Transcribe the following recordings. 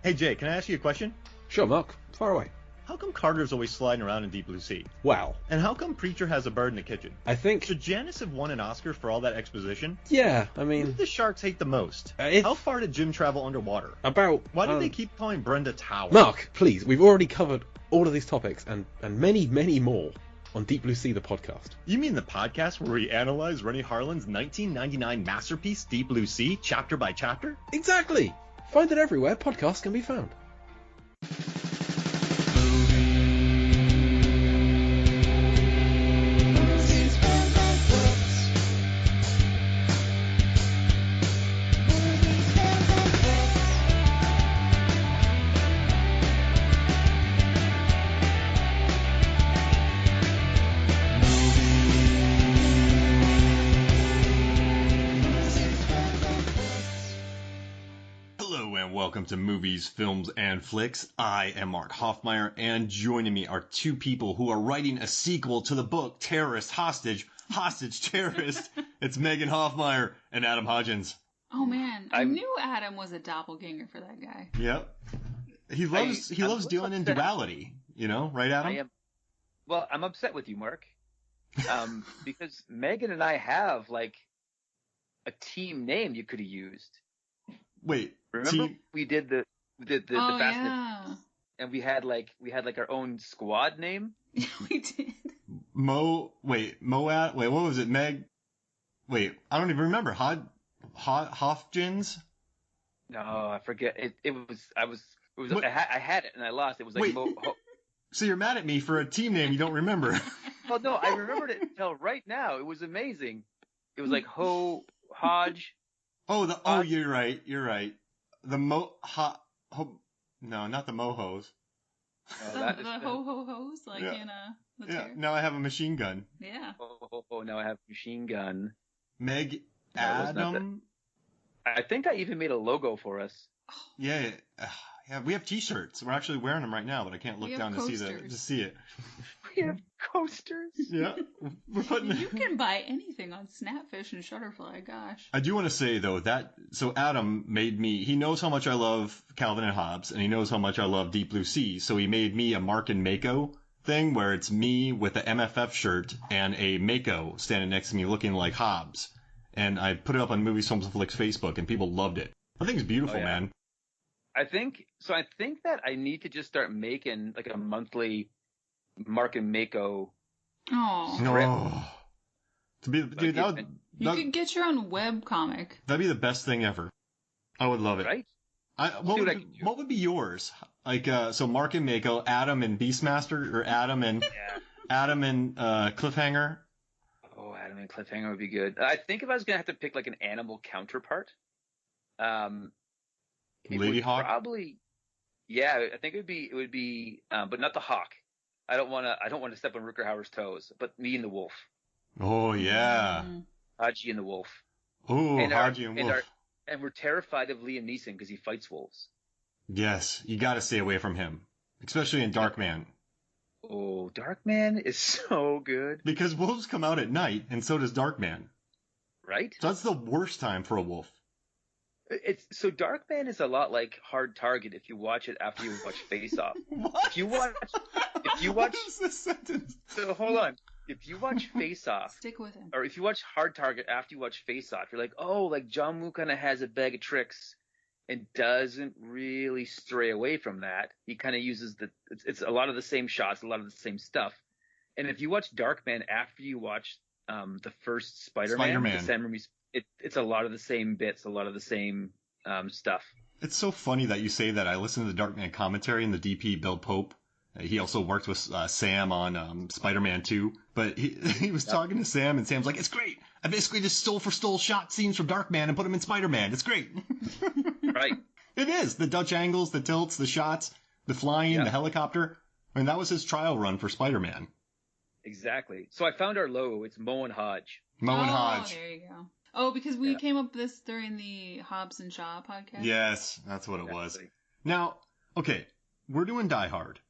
Hey Jay, can I ask you a question? Sure, Mark. Far away. How come Carter's always sliding around in Deep Blue Sea? Wow. And how come Preacher has a bird in the kitchen? I think... Should Janice have won an Oscar for all that exposition? Yeah, I Who mean... did the sharks hate the most? If- How far did Jim travel underwater? About... Why do they keep calling Brenda Tower? Mark, please. We've already covered all of these topics and many, many more on Deep Blue Sea, the podcast. You mean the podcast where we analyze Rennie Harlin's 1999 masterpiece, Deep Blue Sea, chapter by chapter? Exactly. Find it everywhere podcasts can be found. Welcome to Movies, Films, and Flicks. I am Mark Hoffmeyer, and joining me are two people who are writing a sequel to the book Terrorist Hostage, Terrorist. It's Megan Hoffmeyer and Adam Hodgins. Oh man, I knew Adam was a doppelganger for that guy. Yep. He loves dealing in duality, you know, right, Adam? I'm upset with you, Mark. Because Megan and I have like a team name you could have used. Wait, remember we did the Fast yeah. and we had like our own squad name? Yeah, we did. Moat. Wait, what was it? Wait, I don't even remember. Hofjins? No, I forget. I had it and I lost. It was like So you're mad at me for a team name you don't remember? Well, no, I remembered it until right now. It was amazing. It was like Hodge. You're right. The no, not the Mohos. The ho-ho-hos, like yeah. in the Yeah, chair. now I have a machine gun. Yeah. Now I have a machine gun. Meg No, it was not Adam? I think I even made a logo for us. Yeah, we have T-shirts. We're actually wearing them right now, but I can't look down to see it. We have coasters. Yeah, we're putting. You can buy anything on Snapfish and Shutterfly. Gosh. I do want to say though so Adam made me. He knows how much I love Calvin and Hobbes, and he knows how much I love Deep Blue Sea. So he made me a Mark and Mako thing where it's me with the MFF shirt and a Mako standing next to me looking like Hobbes. And I put it up on Movies, Films, and Flicks Facebook, and people loved it. I think it's beautiful, man. I think that I need to just start making like a monthly Mark and Mako. Oh. No. You could get your own web comic. That'd be the best thing ever. I would love it. Right? What would be yours? Like, so Mark and Mako, Adam and Beastmaster, or Adam and Cliffhanger. Oh, Adam and Cliffhanger would be good. I think if I was gonna have to pick like an animal counterpart, Lady Hawk. Probably. Yeah, I think it would be, but not the hawk. I don't want to step on Rutger Hauer's toes, but me and the wolf. Oh yeah. Haji and the wolf. Oh, Haji and wolf. And we're terrified of Liam Neeson because he fights wolves. Yes, you got to stay away from him, especially in Darkman. Oh, Darkman is so good. Because wolves come out at night, and so does Darkman. Right? So that's the worst time for a wolf. So Darkman is a lot like Hard Target if you watch it after you watch Face Off. What? If you watch What is this sentence? So hold on. If you watch Face Off, stick with him. Or if you watch Hard Target after you watch Face Off, you're like, oh, like John Woo kind of has a bag of tricks and doesn't really stray away from that. He kind of uses it's a lot of the same shots, a lot of the same stuff. And if you watch Darkman after you watch the first Spider-Man. The Sam Raimi's, it's a lot of the same bits, a lot of the same stuff. It's so funny that you say that. I listened to the Darkman commentary and the DP, Bill Pope. He also worked with Sam on Spider-Man 2. But he was talking to Sam, and Sam's like, it's great. I basically just stole shot scenes from Darkman and put them in Spider-Man. It's great. Right. It is. The Dutch angles, the tilts, the shots, the flying, the helicopter. I mean, that was his trial run for Spider-Man. Exactly. So I found our logo. It's Moe and Hodge. Moe and Hodge. There you go. Oh, because we came up with this during the Hobbs and Shaw podcast? Yes, that's what it was. Now, okay, we're doing Die Hard.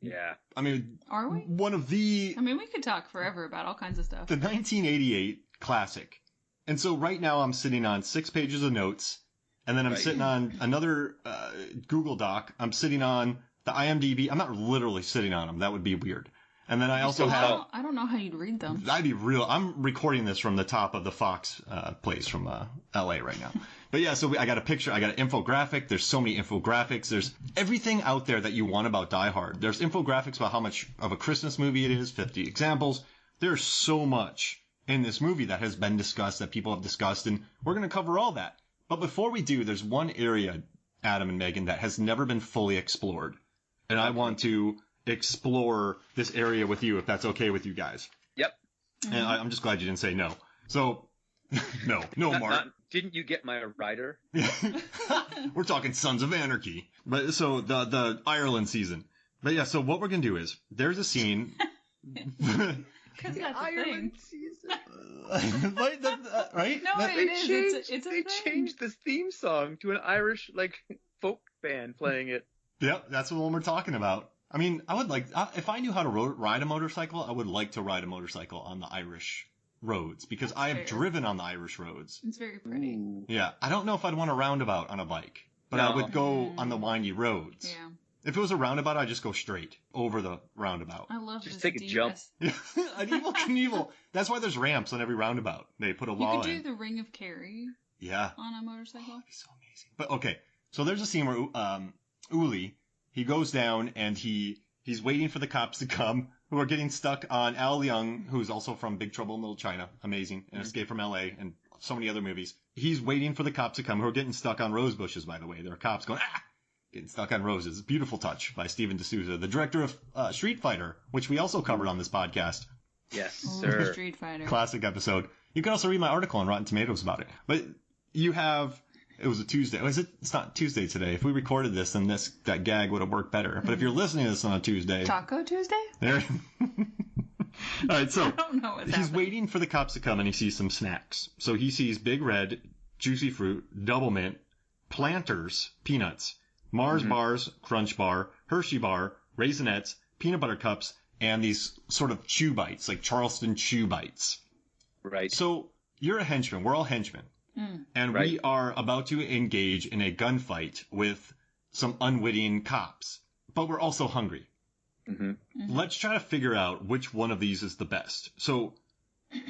Yeah. I mean, are we? One of the... I mean, we could talk forever about all kinds of stuff. The 1988 classic. And so right now I'm sitting on 6 pages of notes, And then I'm Right. sitting on another Google Doc. I'm sitting on the IMDb. I'm not literally sitting on them. That would be weird. And then I also still have... tall. I don't know how you'd read them. That'd be real. I'm recording this from the top of the Fox place from LA right now. But yeah, so I got a picture. I got an infographic. There's so many infographics. There's everything out there that you want about Die Hard. There's infographics about how much of a Christmas movie it is, 50 examples. There's so much in this movie that has been discussed, that people have discussed, and we're going to cover all that. But before we do, there's one area, Adam and Megan, that has never been fully explored. And I want to explore this area with you, if that's okay with you guys. Yep. And I'm just glad you didn't say no. So, no, Mark. Didn't you get my rider? We're talking Sons of Anarchy. But so the Ireland season. But yeah, so what we're gonna do is there's a scene. Because that's a thing. Right? Right? No, That- it is. It's a They thing. changed this theme song to an Irish folk band playing it. Yep, that's the one we're talking about. I mean, I would like, if I knew how to ride a motorcycle, I would like to ride a motorcycle on the Irish roads, because That's I have fair. driven on the Irish roads. It's very pretty. Ooh. Yeah, I don't know if I'd want a roundabout on a bike, but I No. would go on the windy roads. Yeah. If it was a roundabout, I'd just go straight over the roundabout. I love Just this take a jump. DS. An Evel Knievel. That's why there's ramps on every roundabout. They put a You law could do in. the Ring of Kerry Yeah. on a motorcycle. That'd be so amazing. But okay, so there's a scene where Uli, he goes down and he's waiting for the cops to come, who are getting stuck on Al Young, who's also from Big Trouble in Little China, amazing, and Escape from L.A., and so many other movies. He's waiting for the cops to come, who are getting stuck on rose bushes, by the way. There are cops going, getting stuck on roses. Beautiful touch by Steven D'Souza, the director of Street Fighter, which we also covered on this podcast. Yes, Ooh, sir. Street Fighter. Classic episode. You can also read my article on Rotten Tomatoes about it. But you have... It was a Tuesday. It's not Tuesday today. If we recorded this, then that gag would have worked better. But if you're listening to this on a Tuesday... Taco Tuesday? There. All right, so I don't know what's he's happening. waiting for the cops to come, and he sees some snacks. So he sees Big Red, Juicy Fruit, Double Mint, Planters, Peanuts, Mars Bars, Crunch Bar, Hershey Bar, Raisinets, Peanut Butter Cups, and these sort of chew bites, like Charleston chew bites. Right. So you're a henchman. We're all henchmen. And Right. we are about to engage in a gunfight with some unwitting cops. But we're also hungry. hmm Let's try to figure out which one of these is the best. So,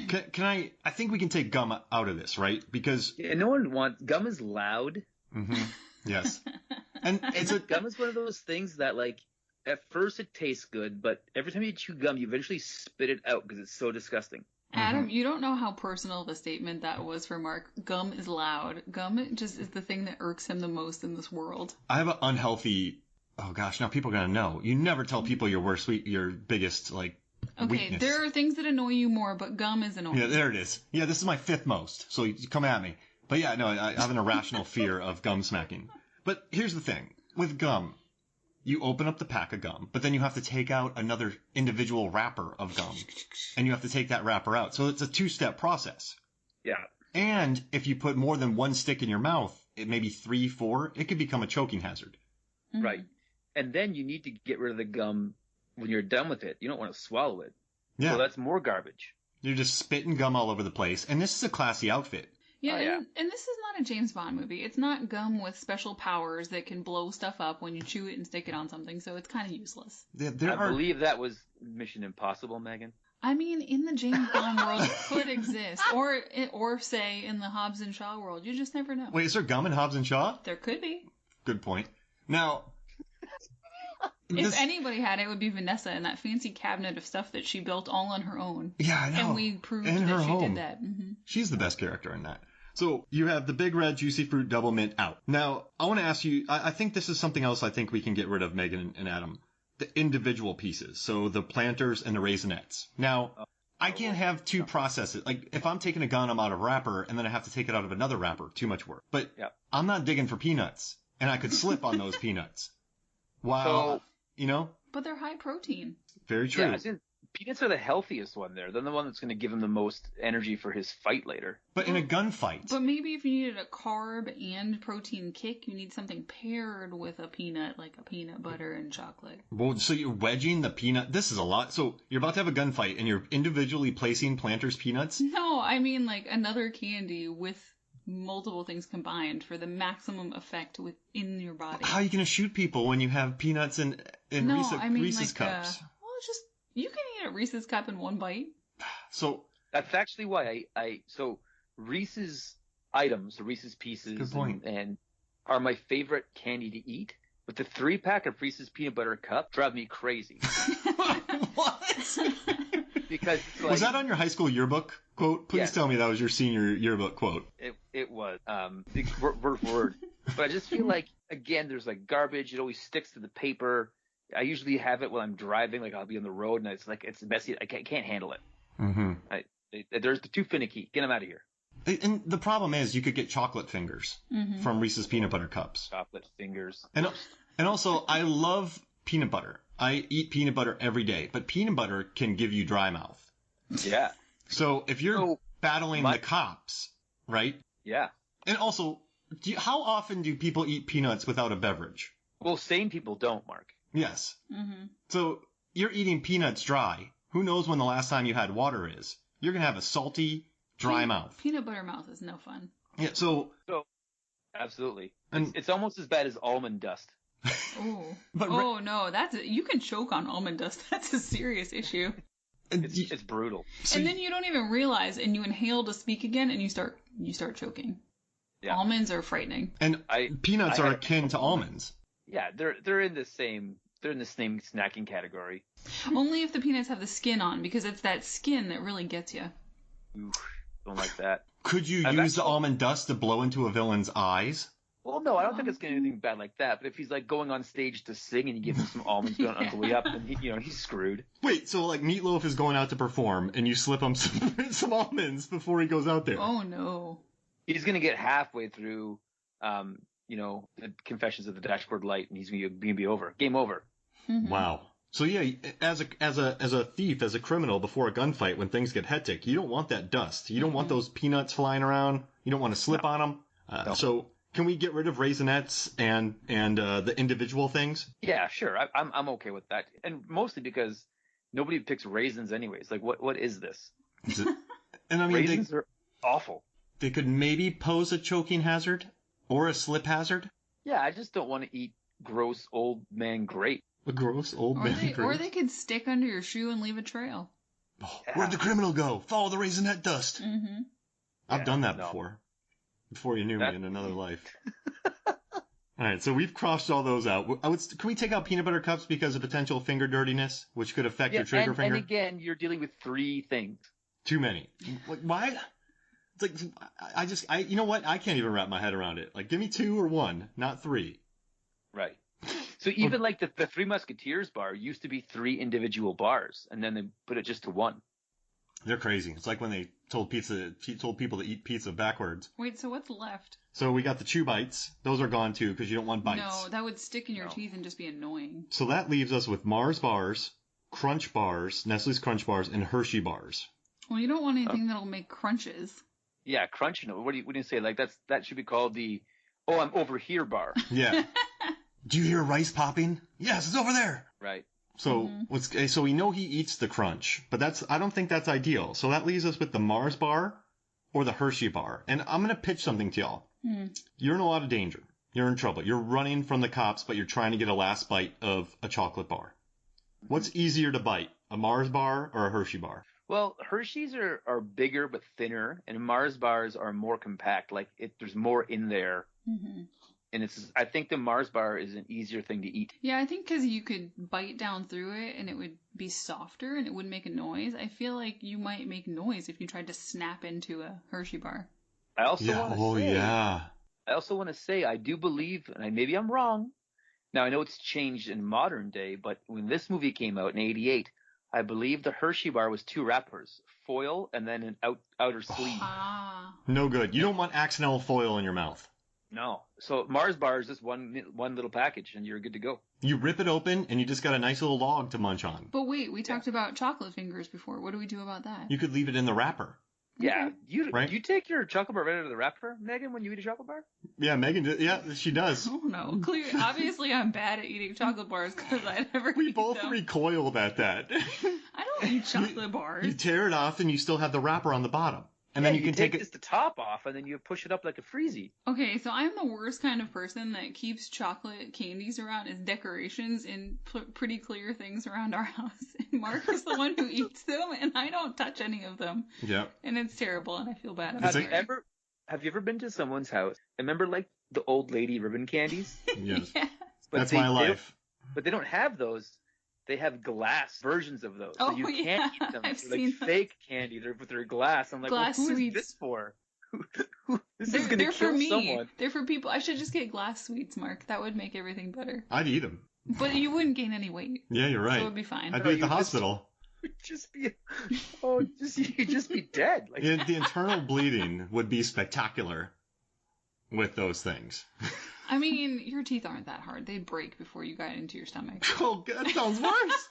can I think we can take gum out of this, right? Because, Yeah, no one wants gum is loud. yes. And it's a, Gum is one of those things that at first it tastes good, but every time you chew gum, you eventually spit it out because it's so disgusting. Adam, you don't know how personal of a statement that was for Mark. Gum is loud. Gum just is the thing that irks him the most in this world. I have an unhealthy, oh gosh, now people are going to know. You never tell people your biggest, Okay, weakness. there are things that annoy you more, but gum is annoying. Yeah, there it is. Yeah, this is my fifth most, so you come at me. But yeah, no, I have an irrational fear of gum smacking. But here's the thing. With gum, you open up the pack of gum, but then you have to take out another individual wrapper of gum, and you have to take that wrapper out. So it's a two-step process. Yeah. And if you put more than one stick in your mouth, it may be 3, 4, it could become a choking hazard. Mhm. Right. And then you need to get rid of the gum when you're done with it. You don't want to swallow it. Yeah, So that's more garbage. you're just spitting gum all over the place. And this is a classy outfit. Yeah, Oh, yeah. and this is not a James Bond movie. It's not gum with special powers that can blow stuff up when you chew it and stick it on something, so it's kind of useless. There I are believe that was Mission Impossible, Megan. I mean, in the James Bond world, it could exist, or say in the Hobbs and Shaw world. You just never know. Wait, is there gum in Hobbs and Shaw? There could be. Good point. Now, If anybody had it, it would be Vanessa and that fancy cabinet of stuff that she built all on her own. yeah, I know. And we proved In that her she home. did that. hmm She's the best character in that. So you have the Big Red Juicy Fruit Double Mint out. Now, I want to ask you, I think this is something else I think we can get rid of, Megan and Adam. The individual pieces. So the planters and the raisinets. Now, I can't have two processes. Like, if I'm taking a gum out of a wrapper and then I have to take it out of another wrapper, too much work. But Yep. I'm not digging for peanuts. And I could slip on those peanuts. Wow. So- But they're high protein. Very true. Yeah, peanuts are the healthiest one there. They're the one that's going to give him the most energy for his fight later. But in a gunfight. But maybe if you needed a carb and protein kick, you need something paired with a peanut, like a peanut butter and chocolate. Well, so you're wedging the peanut. This is a lot. So you're about to have a gunfight and you're individually placing planters peanuts. No, I mean like another candy with multiple things combined for the maximum effect within your body. How are you going to shoot people when you have peanuts and No, Reese's, I mean Reese's like, cups? well, it's just you can eat a Reese's cup in one bite. So That's actually why so Reese's items, the Reese's Pieces, Good point. and are my favorite candy to eat. But the 3-pack of Reese's peanut butter cup drive me crazy what? because it's like, Was that on your high school yearbook quote? Please Yes. tell me that was your senior yearbook quote. it was word for word. But I just feel like, again, there's like garbage. It always sticks to the paper. I usually have it when I'm driving, like I'll be on the road, and it's messy. I can't handle it. Mm-hmm. There's too finicky. Get them out of here. And the problem is you could get chocolate fingers from Reese's peanut butter cups. Chocolate fingers. And also, I love peanut butter. I eat peanut butter every day, but peanut butter can give you dry mouth. Yeah. So if you're battling the cops, right? Yeah. And also, how often do people eat peanuts without a beverage? Well, sane people don't, Mark. Yes. Mm-hmm. So you're eating peanuts dry. Who knows when the last time you had water is? You're going to have a salty, dry mouth. Peanut butter mouth is no fun. Yeah, so Absolutely. And- It's almost as bad as almond dust. Oh, But no, you can choke on almond dust. That's a serious issue. It's brutal. And then you don't even realize, and you inhale to speak again, and you start choking. Yeah. Almonds are frightening. And peanuts I are had- akin to almonds. Yeah, they're in the same snacking category. Only if the peanuts have the skin on, because it's that skin that really gets you. Oof, don't like that. Could you I've use the actually- almond dust to blow into a villain's eyes? Well, no, I don't think it's going to be anything bad like that. But if he's like going on stage to sing and you give him some almonds going on the way up, then he's screwed. Wait, so like Meatloaf is going out to perform, and you slip him some almonds before he goes out there? Oh no. He's going to get halfway through, the Confessions of the Dashboard Light, and he's going to be over. Game over. Mm-hmm. Wow. So yeah, as a thief, as a criminal before a gunfight, when things get hectic, you don't want that dust. You don't want those peanuts flying around. You don't want to slip on them. No. So can we get rid of Raisinets and the individual things? Yeah, sure. I'm okay with that, and mostly because nobody picks raisins anyways. Like, what is this? And I mean, Raisins are awful. they could maybe pose a choking hazard or a slip hazard. Yeah, I just don't want to eat gross old man grape. A gross old man. Or they could stick under your shoe and leave a trail. Oh, where'd the criminal go? Follow the Raisinette dust. Mm-hmm. I've done that no. before. Before you knew That- me in another life. All right, so we've crossed all those out. Can we take out peanut butter cups because of potential finger dirtiness, which could affect your trigger finger? And again, you're dealing with 3 things. Too many. Like, why? It's like you know what? I can't even wrap my head around it. Like, give me 2 or 1, not 3. Right. So even like the Three Musketeers bar used to be 3 individual bars, and then they put it just to 1. They're crazy. It's like when they told people to eat pizza backwards. Wait, so what's left? So we got the chew bites. Those are gone too because you don't want bites. No, that would stick in your No. teeth and just be annoying. So that leaves us with Mars bars, Crunch bars, Nestle's Crunch bars, and Hershey bars. Well, you don't want anything that'll make crunches. Yeah, crunching. What do you say? Like that should be called the I'm over here bar. Yeah. Do you hear rice popping? Yes, it's over there. Right. So so we know he eats the Crunch, but I don't think that's ideal. So that leaves us with the Mars bar or the Hershey bar. And I'm gonna pitch something to y'all. You're in a lot of danger. You're in trouble. You're running from the cops, but you're trying to get a last bite of a chocolate bar. What's easier to bite, a Mars bar or a Hershey bar? Well, Hershey's are bigger but thinner, and Mars bars are more compact. Like there's more in there, and I think the Mars bar is an easier thing to eat. Yeah, I think because you could bite down through it and it would be softer and it wouldn't make a noise. I feel like you might make noise if you tried to snap into a Hershey bar. I also want to say I do believe, and maybe I'm wrong. Now I know it's changed in modern day, but when this movie came out in '88, I believe the Hershey bar was 2 wrappers, foil and then an outer sleeve. Ah. No good. You don't want accidental foil in your mouth. No. So Mars bar is just one little package, and you're good to go. You rip it open, and you just got a nice little log to munch on. But wait, we talked about chocolate fingers before. What do we do about that? You could leave it in the wrapper. Yeah. Right? You take your chocolate bar right out of the wrapper, Megan, when you eat a chocolate bar? Yeah, Megan. Yeah, she does. Oh no! Obviously, I'm bad at eating chocolate bars because I never. We eat both them. recoiled at that. I don't eat chocolate bars. You tear it off, and you still have the wrapper on the bottom. and then you can take take just the top off, and then you push it up like a freezy. Okay, so I'm the worst kind of person that keeps chocolate candies around as decorations in pretty clear things around our house. And Mark is the one who eats them, and I don't touch any of them. Yeah. And it's terrible, and I feel bad. Have you ever been to someone's house? Remember, like the old lady ribbon candies? Yes. Yes. But That's my life. But they don't have those. They have glass versions of those, so you can't eat them. I've They're like fake candy. They're glass. I'm like, glass well, who sweets. is this for? This is They're gonna for kill me. someone. They're for people. I should just get glass sweets, Mark. That would make everything better. I'd eat them. But you wouldn't gain any weight. Yeah, you're right. So it would be fine. I'd be at the hospital. You'd just be dead. Like The internal bleeding would be spectacular with those things. I mean, your teeth aren't that hard. They'd break before you got into your stomach. Oh, that sounds worse.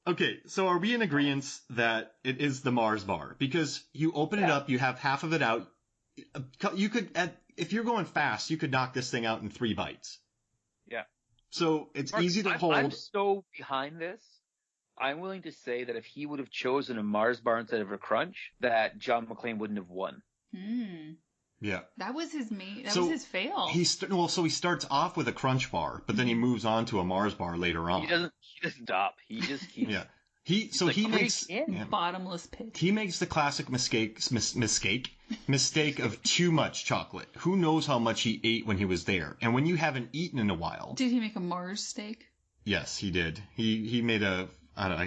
Okay, so are we in agreement that it is the Mars bar? Because you open it up, you have half of it out. You could, if you're going fast, you could knock this thing out in 3 bites. Yeah. So it's Mark, easy to hold. I'm so behind this. I'm willing to say that if he would have chosen a Mars bar instead of a Crunch, that John McClane wouldn't have won. Yeah. That was his was his fail. He starts off with a Crunch bar, but then he moves on to a Mars bar later on. He doesn't stop. He just keeps. Yeah. He makes bottomless pit. He makes the classic mistake of too much chocolate. Who knows how much he ate when he was there? And when you haven't eaten in a while. Did he make a Mars steak? Yes, he did. He made I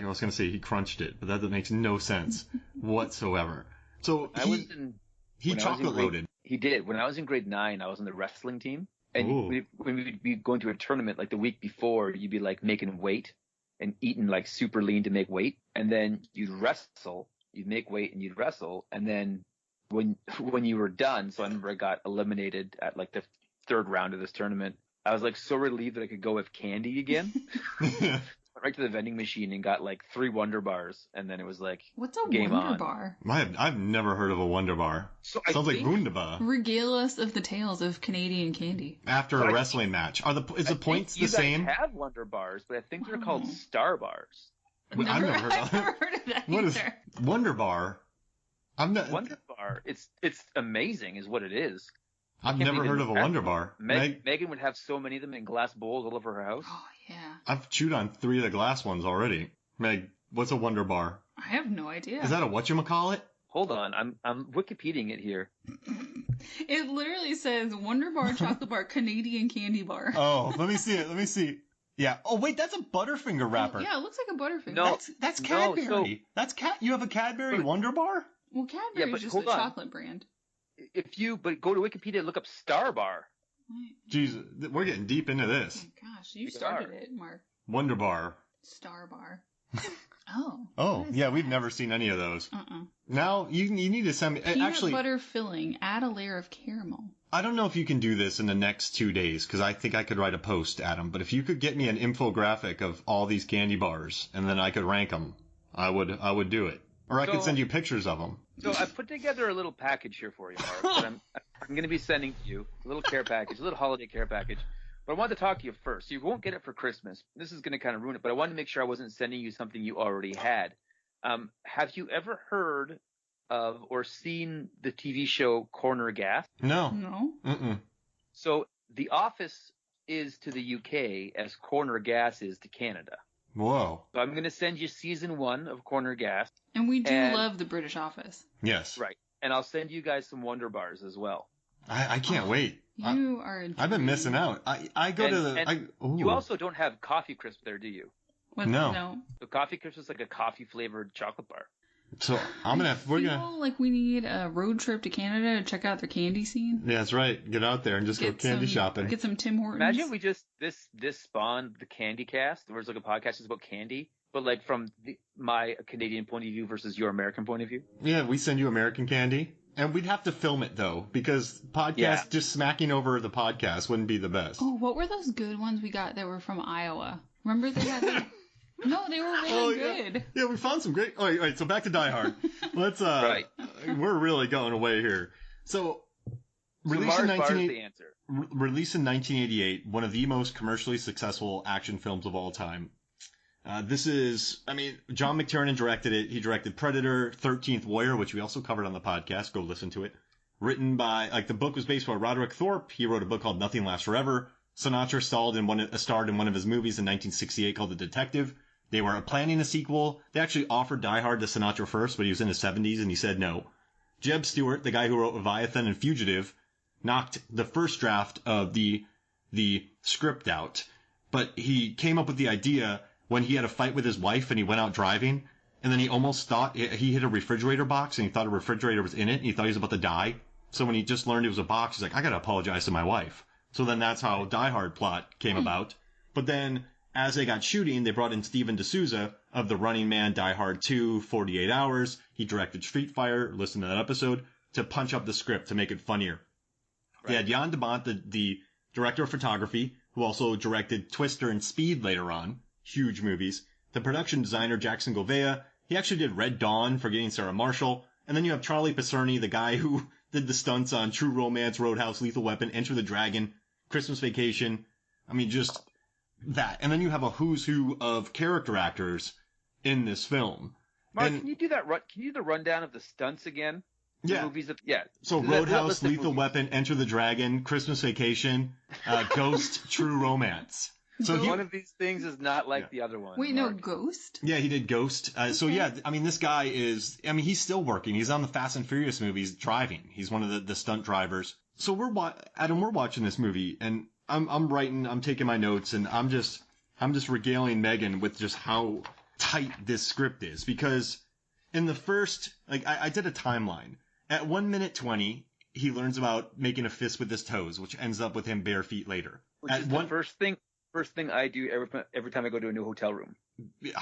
was going to say he crunched it, but that makes no sense whatsoever. So he chocolate loaded. He did. When I was in grade 9, I was on the wrestling team. And when we'd be going to a tournament, like the week before, you'd be like making weight and eating like super lean to make weight. And then you'd wrestle, you'd make weight and you'd wrestle. And then when you were done, so I remember I got eliminated at like the 3rd round of this tournament. I was like so relieved that I could go with candy again. Went right to the vending machine and got like 3 Wonder Bars, and then it was like, what's a game Wonder on. Bar? I've never heard of a Wonder Bar. Sounds like Wunderbar. Regale us of the tales of Canadian candy. After a wrestling match, is the points the same? You guys have Wonder Bars, but I think they're called Star Bars. I've never heard of that What either. is Wonder Bar? Wonder Bar. It's amazing, is what it is. I've never heard of a Wonder Bar. Megan would have so many of them in glass bowls all over her house. Oh, yeah. I've chewed on 3 of the glass ones already. Meg, what's a Wonder Bar? I have no idea. Is that a whatchamacallit? Hold on, I'm Wikipediaing it here. It literally says Wonder Bar, Chocolate Bar, Canadian Candy Bar. Oh, let me see it. Yeah. Oh, wait, that's a Butterfinger wrapper. Yeah, it looks like a Butterfinger. No, that's Cadbury. No, You have a Cadbury Wonder Bar? Well, Cadbury is just a chocolate brand. But go to Wikipedia and look up Star Bar. Jesus, we're getting deep into this. Oh my gosh, you started it, Mark. Wonder Bar. Star Bar. Oh. Oh, yeah, we've never seen any of those. Now, you need to send me... Peanut butter filling. Add a layer of caramel. I don't know if you can do this in the next 2 days, because I think I could write a post, Adam. But if you could get me an infographic of all these candy bars, and then I could rank them, I would do it. Or I could send you pictures of them. So I put together a little package here for you, Mark, that I'm going to be sending to you. A little care package, a little holiday care package. But I wanted to talk to you first. You won't get it for Christmas. This is going to kind of ruin it, but I wanted to make sure I wasn't sending you something you already had. Have you ever heard of or seen the TV show Corner Gas? No. So The Office is to the UK as Corner Gas is to Canada. Whoa. So I'm going to send you season 1 of Corner Gas. And we do love the British Office. Yes. Right. And I'll send you guys some Wonder Bars as well. I can't wait. I've been missing out. You also don't have Coffee Crisp there, do you? No. So Coffee Crisp is like a coffee flavored chocolate bar. So we're gonna like we need a road trip to Canada to check out their candy scene. Yeah, that's right. Get out there and just go candy shopping. Get some Tim Hortons. Imagine we just this spawned the Candy Cast, where it's like a podcast that's about candy, but like from my Canadian point of view versus your American point of view. Yeah, we send you American candy, and we'd have to film it though, because podcast just smacking over the podcast wouldn't be the best. Oh, what were those good ones we got that were from Iowa? Remember they had. No, they were really good. Yeah, we found some great... All right, so back to Die Hard. Let's, right. We're really going away here. So released in 1988, one of the most commercially successful action films of all time. John McTiernan directed it. He directed Predator, 13th Warrior, which we also covered on the podcast. Go listen to it. Written by, the book was based by Roderick Thorpe. He wrote a book called Nothing Lasts Forever. Sinatra starred in one of his movies in 1968 called The Detective. They were planning a sequel. They actually offered Die Hard to Sinatra first, but he was in his 70s and he said no. Jeb Stewart, the guy who wrote Leviathan and Fugitive, knocked the first draft of the script out. But he came up with the idea when he had a fight with his wife and he went out driving, and then he almost thought he hit a refrigerator box and he thought a refrigerator was in it and he thought he was about to die. So when he just learned it was a box, he's like, I gotta apologize to my wife. So then that's how Die Hard plot came about. But then as they got shooting, they brought in Steven D'Souza of The Running Man, Die Hard 2, 48 Hours. He directed Street Fighter, listen to that episode, to punch up the script to make it funnier. Right. They had Jan de Bont, the director of photography, who also directed Twister and Speed later on. Huge movies. The production designer, Jackson Govea, he actually did Red Dawn, Forgetting Sarah Marshall. And then you have Charlie Picerni, the guy who did the stunts on True Romance, Roadhouse, Lethal Weapon, Enter the Dragon, Christmas Vacation. Just that. And then you have a who's who of character actors in this film. Mark, can you do the rundown of the stunts again? Yeah. So Roadhouse, Lethal Weapon, Enter the Dragon, Christmas Vacation, Ghost, True Romance. So one of these things is not like the other one. Wait, Mark. No, Ghost? Yeah, he did Ghost. This guy is, he's still working. He's on the Fast and Furious movies driving. He's one of the stunt drivers. So we're watching this movie, and I'm taking my notes, and I'm just regaling Megan with just how tight this script is. Because in the first, I did a timeline. At 1 minute 20, he learns about making a fist with his toes, which ends up with him bare feet later. Which is the first thing I do every time I go to a new hotel room. Dude,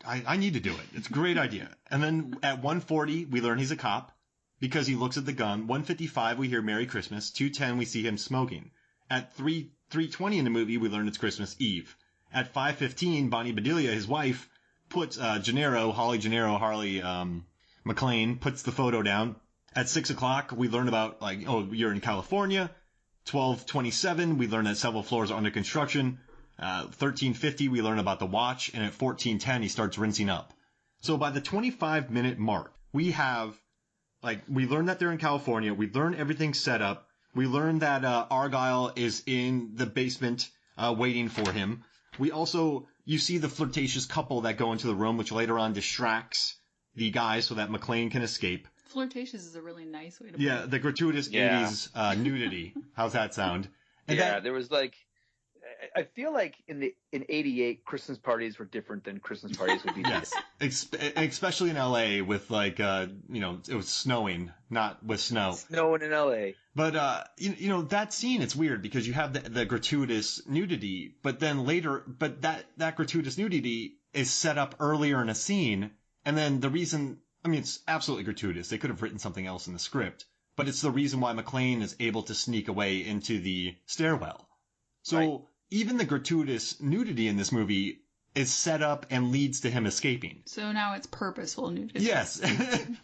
I need to do it. It's a great idea. And then at 1:40, we learn he's a cop because he looks at the gun. 1:55, we hear Merry Christmas. 2:10, we see him smoking. At 3:20 in the movie, we learn it's Christmas Eve. At 5:15, Bonnie Bedelia, his wife, puts Harley McLean, puts the photo down. At 6 o'clock, we learn about, you're in California. 12:27, we learn that several floors are under construction. 13:50, we learn about the watch. And at 14:10, he starts rinsing up. So by the 25-minute mark, we have, we learn that they're in California. We learn everything's set up. We learn that Argyle is in the basement waiting for him. You see the flirtatious couple that go into the room, which later on distracts the guy so that McLean can escape. Flirtatious is a really nice way to put it. Yeah, the gratuitous 80s nudity. How's that sound? And there was I feel like in 88, Christmas parties were different than Christmas parties would be today. Yes, especially in LA with it was snowing, not with snow. Snowing in LA. But that scene, it's weird because you have the gratuitous nudity, but then later, that gratuitous nudity is set up earlier in a scene, and then the reason. It's absolutely gratuitous. They could have written something else in the script, but it's the reason why McLean is able to sneak away into the stairwell. So even the gratuitous nudity in this movie is set up and leads to him escaping. So now it's purposeful nudity. Yes.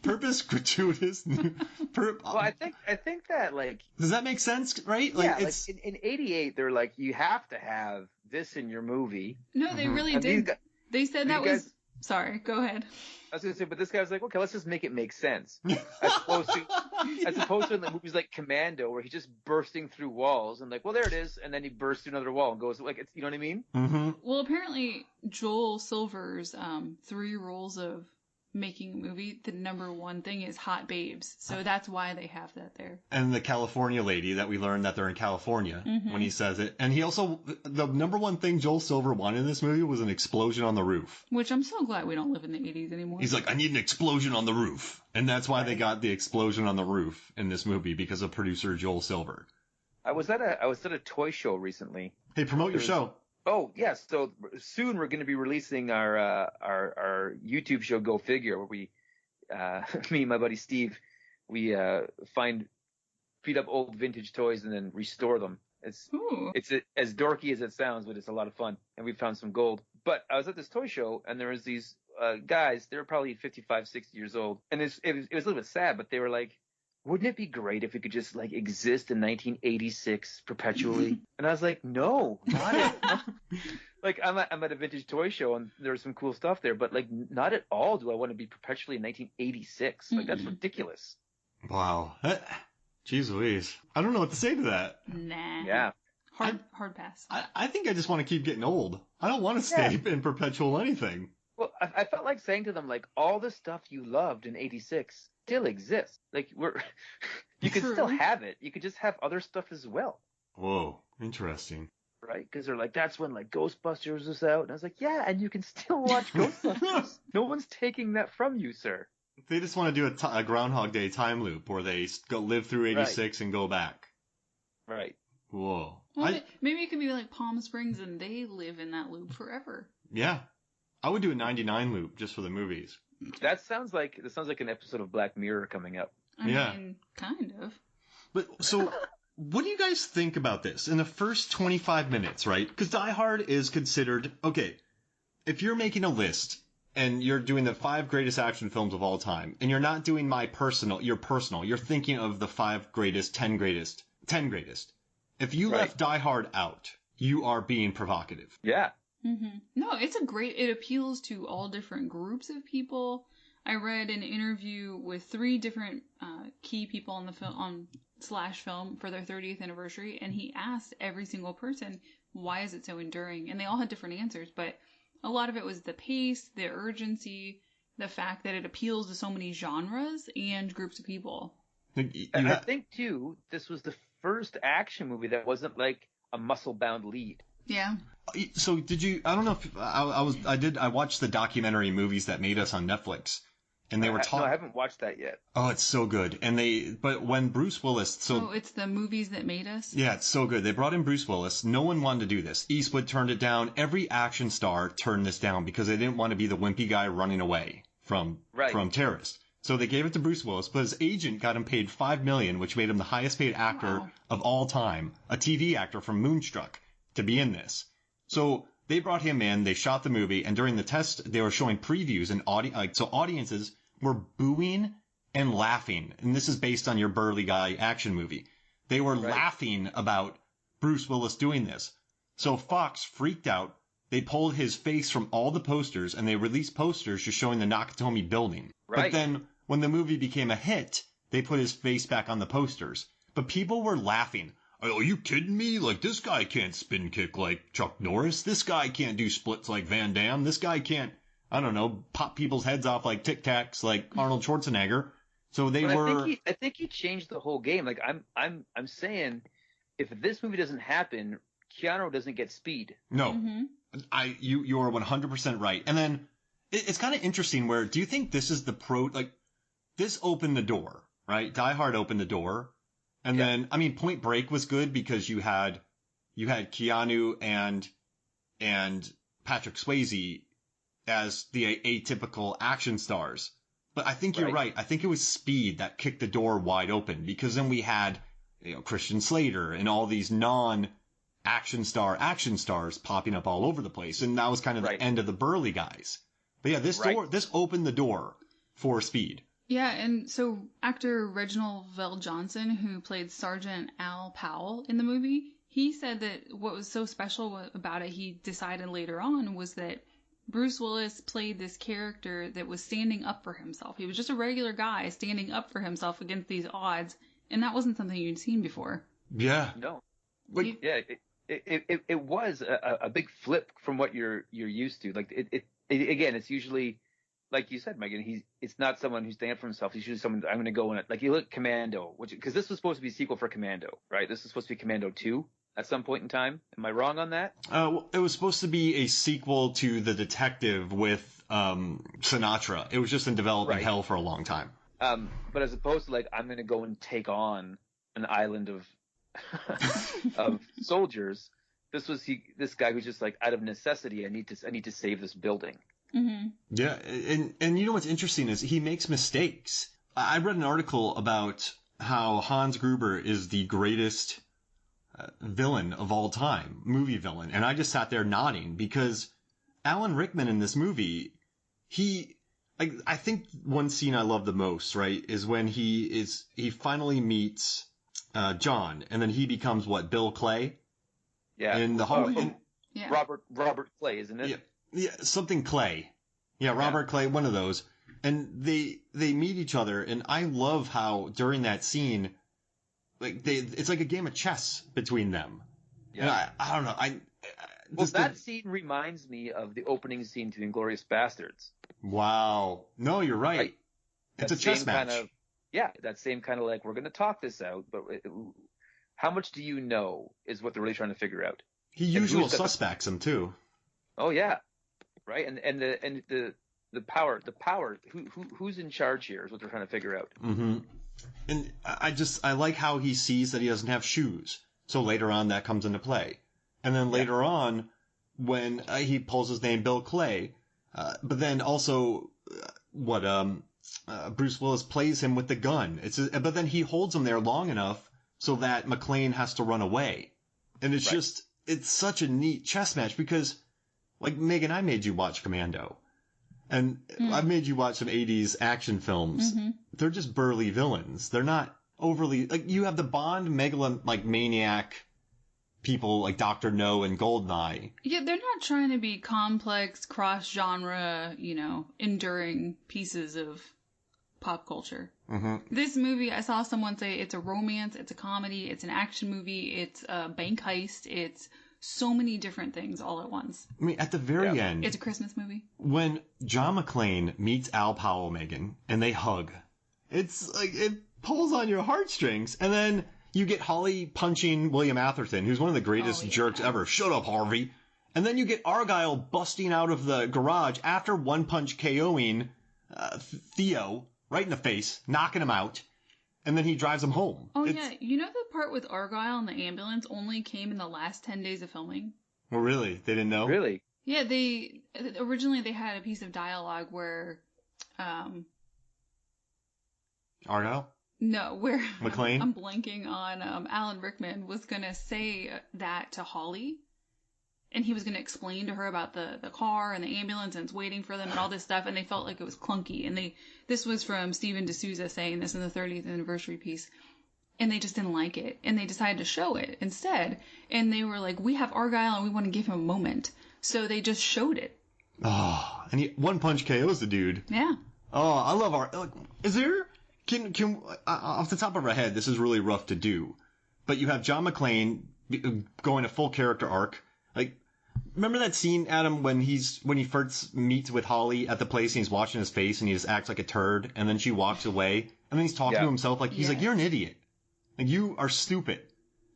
Gratuitous. Well, I think that Does that make sense, right? In 88, they're you have to have this in your movie. No, they really did. They said that was... Sorry, go ahead. I was going to say, but this guy was like, okay, let's just make it make sense. As opposed to in the movies like Commando, where he's just bursting through walls and there it is, and then he bursts through another wall and goes it's, you know what I mean? Mm-hmm. Well, apparently Joel Silver's 3 rules of making a movie, the number one thing is hot babes. So that's why they have that there. And the California lady that we learned that they're in California when he says it. And he also, the number one thing Joel Silver wanted in this movie was an explosion on the roof. Which I'm so glad we don't live in the 80s anymore. He's like, I need an explosion on the roof. And that's why they got the explosion on the roof in this movie, because of producer Joel Silver. I was at a toy show recently. Hey, promote your show. Oh, yes. So soon we're going to be releasing our YouTube show, Go Figure, where we, me and my buddy Steve, we feed up old vintage toys and then restore them. It's as dorky as it sounds, but it's a lot of fun. And we found some gold. But I was at this toy show, and there was these guys. They were probably 55, 60 years old. And it was a little bit sad, but they were like, wouldn't it be great if we could just exist in 1986 perpetually? And I was like, no, not it. Like I'm at a vintage toy show and there's some cool stuff there, but like not at all do I want to be perpetually in 1986. Like that's ridiculous. Wow. Jeez Louise. I don't know what to say to that. Nah. Yeah. Hard pass. I think I just want to keep getting old. I don't want to stay in perpetual anything. Well, I felt like saying to them, like, all the stuff you loved in 86 still exists. Like, you could still have it. You could just have other stuff as well. Whoa. Interesting. Right? Because they're like, that's when, like, Ghostbusters was out. And I was like, yeah, and you can still watch Ghostbusters. No one's taking that from you, sir. They just want to do a Groundhog Day time loop where they go live through 86 and go back. Right. Whoa. Well, maybe it could be like Palm Springs and they live in that loop forever. Yeah. I would do a 99 loop just for the movies. That sounds like an episode of Black Mirror coming up. I mean, kind of. But so, what do you guys think about this in the first 25 minutes, right? Because Die Hard is considered, okay, if you're making a list and you're doing the 5 greatest action films of all time, and you're not doing you're thinking of the 5 greatest, 10 greatest. If you left Die Hard out, you are being provocative. Yeah. Mm-hmm. No, it appeals to all different groups of people. I read an interview with 3 different key people on the film /film for their 30th anniversary, and he asked every single person, why is it so enduring? And they all had different answers, but a lot of it was the pace, the urgency, the fact that it appeals to so many genres and groups of people. I think too, this was the first action movie that wasn't like a muscle-bound lead. Yeah. So did you? I don't know if I watched the documentary Movies That Made Us on Netflix, and they were talking. No, I haven't watched that yet. Oh, it's so good. But when Bruce Willis, it's the Movies That Made Us. Yeah, it's so good. They brought in Bruce Willis. No one wanted to do this. Eastwood turned it down. Every action star turned this down because they didn't want to be the wimpy guy running away from terrorists. So they gave it to Bruce Willis, but his agent got him paid $5 million, which made him the highest paid actor of all time, a TV actor from Moonstruck, to be in this. So they brought him in, they shot the movie, and during the test, they were showing previews, and audiences were booing and laughing. And this is based on your burly guy action movie. They were laughing about Bruce Willis doing this. So Fox freaked out. They pulled his face from all the posters, and they released posters just showing the Nakatomi building. Right. But then, when the movie became a hit, they put his face back on the posters. But people were laughing. Are you kidding me? Like, this guy can't spin kick like Chuck Norris. This guy can't do splits like Van Damme. This guy can't, I don't know, pop people's heads off like Tic Tacs like Arnold Schwarzenegger. So I think he changed the whole game. Like, I'm saying, if this movie doesn't happen, Keanu doesn't get Speed. No. Mm-hmm. You are 100% right. And then it's kind of interesting where, do you think this is this opened the door, right? Die Hard opened the door. And then, I mean, Point Break was good because you had Keanu and Patrick Swayze as the atypical action stars. But I think you're right. I think it was Speed that kicked the door wide open, because then we had, Christian Slater and all these action stars popping up all over the place. And that was kind of the end of the burly guys. But yeah, this opened the door for Speed. Yeah, and so actor Reginald VelJohnson, who played Sergeant Al Powell in the movie, he said that what was so special about it, he decided later on, was that Bruce Willis played this character that was standing up for himself. He was just a regular guy standing up for himself against these odds, and that wasn't something you'd seen before. Yeah. No. It was a big flip from what you're used to. Like again, it's usually, like you said, Megan, it's not someone who's standing up for himself. He's usually someone, I'm going to go in it. Like, you look at Commando, because this was supposed to be a sequel for Commando, right? This is supposed to be Commando 2 at some point in time. Am I wrong on that? It was supposed to be a sequel to The Detective with Sinatra. It was just in development hell for a long time. But as opposed to, like, I'm going to go and take on an island of of soldiers, this guy who's just like, out of necessity, I need to save this building. Mm-hmm. Yeah, and you know what's interesting is he makes mistakes. I read an article about how Hans Gruber is the greatest villain of all time, movie villain, and I just sat there nodding because Alan Rickman in this movie, I think one scene I love the most, right, is when he finally meets John, and then he becomes Bill Clay? Yeah. In the Yeah. Robert Clay, isn't it? Yeah, something Clay. Yeah, Robert Clay, one of those. And they meet each other, and I love how during that scene, like it's like a game of chess between them. Yeah. And I don't know. That scene reminds me of the opening scene to Inglourious Bastards. Wow. No, you're right. It's a chess match. That same kind of like, we're going to talk this out, but how much do you know is what they're really trying to figure out. He usual suspects him too. Oh yeah, right. And the power. Who's in charge here is what they're trying to figure out. Mm-hmm. And I like how he sees that he doesn't have shoes. So later on that comes into play. And then later on, when he pulls his name Bill Clay, but then also Bruce Willis plays him with the gun. But then he holds him there long enough so that McClane has to run away. And it's just, it's such a neat chess match because, like, Megan, I made you watch Commando. And I've made you watch some 80s action films. Mm-hmm. They're just burly villains. They're not overly, like, you have the Bond maniac people like Dr. No and Goldeneye. Yeah, they're not trying to be complex, cross-genre, enduring pieces of pop culture. Mm-hmm. This movie, I saw someone say it's a romance, it's a comedy, it's an action movie, it's a bank heist, it's so many different things all at once. I mean, at the very end... It's a Christmas movie. When John McClane meets Al Powell, Megan, and they hug, it's like, it pulls on your heartstrings, and then... You get Holly punching William Atherton, who's one of the greatest jerks ever. Shut up, Harvey. And then you get Argyle busting out of the garage after one-punch KOing Theo right in the face, knocking him out. And then he drives him home. Oh, yeah. You know the part with Argyle and the ambulance only came in the last 10 days of filming? Well, really? They didn't know? Really? Yeah, originally they had a piece of dialogue where... Argyle? No, where McClane? I'm blanking on Alan Rickman was going to say that to Holly, and he was going to explain to her about the car and the ambulance and it's waiting for them and all this stuff, and they felt like it was clunky. And this was from Steven D'Souza saying this in the 30th anniversary piece, and they just didn't like it, and they decided to show it instead. And they were like, we have Argyle and we want to give him a moment, so they just showed it. Oh, and he one-punch KOs the dude. Yeah. Oh, I love Argyle. Is there... Can off the top of our head, this is really rough to do, but you have John McClane going a full character arc. Like, remember that scene, Adam, when he first meets with Holly at the place and he's watching his face and he just acts like a turd, and then she walks away, and then he's talking to himself like he's like, you're an idiot, like you are stupid.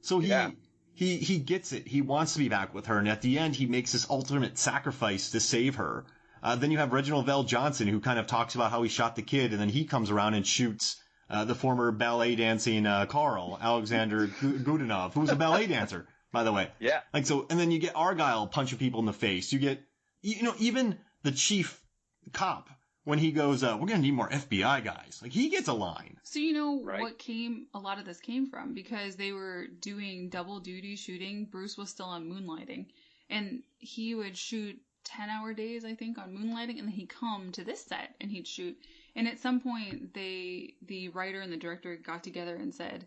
So he gets it. He wants to be back with her, and at the end he makes this ultimate sacrifice to save her. Then you have Reginald VelJohnson, who kind of talks about how he shot the kid, and then he comes around and shoots the former ballet dancing Carl, Alexander Godunov, who was a ballet dancer, by the way. Yeah. Like, so, and then you get Argyle punching people in the face. You get, even the chief cop, when he goes, we're going to need more FBI guys. Like, he gets a line. So what a lot of this came from, because they were doing double duty shooting. Bruce was still on Moonlighting, and he would shoot 10-hour days, I think, on Moonlighting, and then he'd come to this set and he'd shoot. And at some point, the writer and the director got together and said,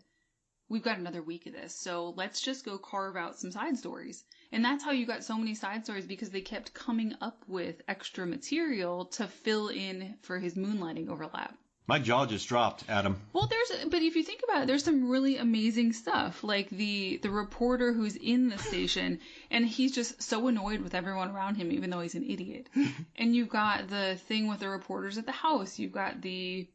we've got another week of this, so let's just go carve out some side stories. And that's how you got so many side stories, because they kept coming up with extra material to fill in for his Moonlighting overlap. My jaw just dropped, Adam. Well, but if you think about it, there's some really amazing stuff, like the reporter who's in the station, and he's just so annoyed with everyone around him, even though he's an idiot. And you've got the thing with the reporters at the house. You've got the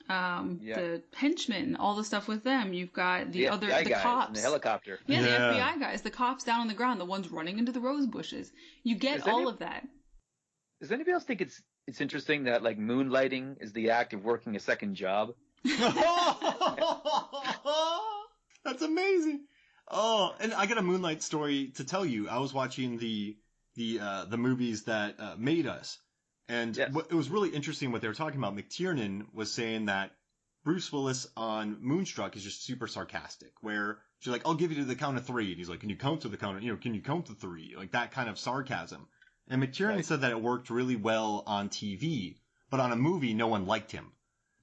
henchmen, all the stuff with them. You've got the cops, in the helicopter. Yeah, the FBI guys, the cops down on the ground, the ones running into the rose bushes. You get all of that. Does anybody else think it's interesting that, like, moonlighting is the act of working a second job? That's amazing. Oh, and I got a Moonlight story to tell you. I was watching the movies that made us, and it was really interesting what they were talking about. McTiernan was saying that Bruce Willis on Moonstruck is just super sarcastic, where she's like, "I'll give you to the count of 3," and he's like, "Can you count to the count? Can you count to 3?" Like that kind of sarcasm. And McTiernan said that it worked really well on TV, but on a movie, no one liked him.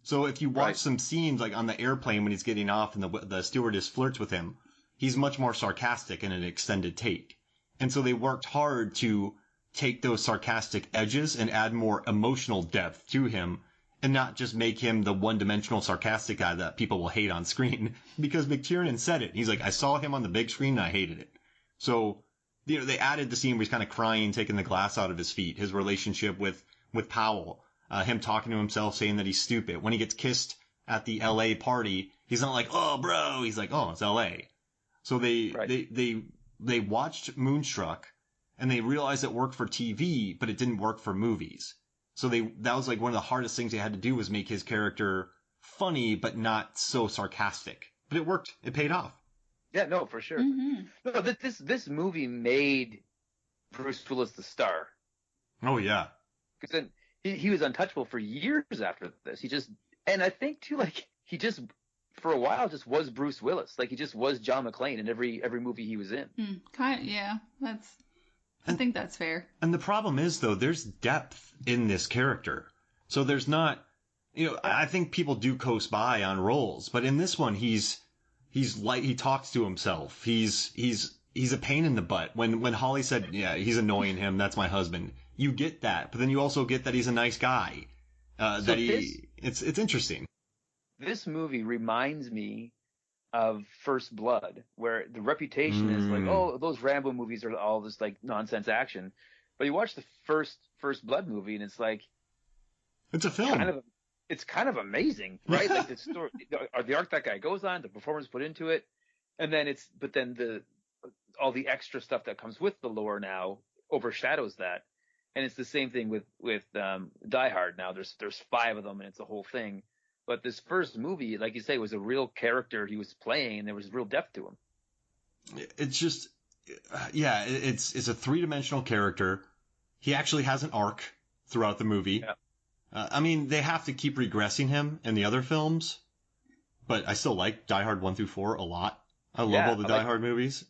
So if you watch some scenes, like on the airplane when he's getting off and the stewardess flirts with him, he's much more sarcastic in an extended take. And so they worked hard to take those sarcastic edges and add more emotional depth to him and not just make him the one-dimensional sarcastic guy that people will hate on screen. Because McTiernan said it. He's like, I saw him on the big screen and I hated it. So, they added the scene where he's kind of crying, taking the glass out of his feet, his relationship with Powell, him talking to himself, saying that he's stupid. When he gets kissed at the LA party, he's not like, oh, bro. He's like, oh, it's LA. So they watched Moonstruck and they realized it worked for TV, but it didn't work for movies. So that was like one of the hardest things they had to do was make his character funny, but not so sarcastic. But it worked. It paid off. Yeah, no, for sure. Mm-hmm. No, this movie made Bruce Willis the star. Oh, yeah. Because then he was untouchable for years after this. And I think too, like, he just, for a while, just was Bruce Willis. Like, he just was John McClane in every movie he was in. Yeah, I think that's fair. And the problem is, though, there's depth in this character. So there's not, I think people do coast by on roles, but in this one, he's like, he talks to himself. He's a pain in the butt. When Holly said, yeah, he's annoying him, that's my husband, you get that, but then you also get that he's a nice guy. It's interesting. This movie reminds me of First Blood, where the reputation is like, oh, those Rambo movies are all this like nonsense action. But you watch the First Blood movie and it's like, it's a film. It's kind of amazing, right? Like the story, the arc that guy goes on, the performance put into it, and then all the extra stuff that comes with the lore now overshadows that. And it's the same thing with Die Hard now. There's 5 of them and it's a whole thing. But this first movie, like you say, was a real character he was playing, and there was real depth to him. It's just, yeah, it's a 3-dimensional character. He actually has an arc throughout the movie. Yeah. I mean, they have to keep regressing him in the other films, but I still like Die Hard 1 through 4 a lot. I love all the Die Hard movies.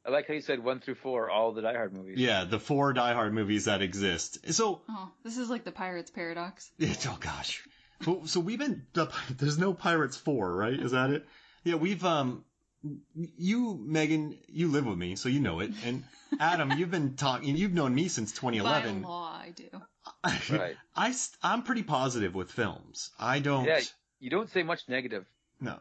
I like how you said 1 through 4, all the Die Hard movies. Yeah, the 4 Die Hard movies that exist. So, this is like the Pirates paradox. Oh gosh. So we've been, there's no Pirates 4, right? Is that it? Yeah, we've, you, Megan, you live with me, so you know it. And Adam, you've been talking, you've known me since 2011. By law, I do. Right. I'm pretty positive with films. I don't. Yeah, you don't say much negative. No,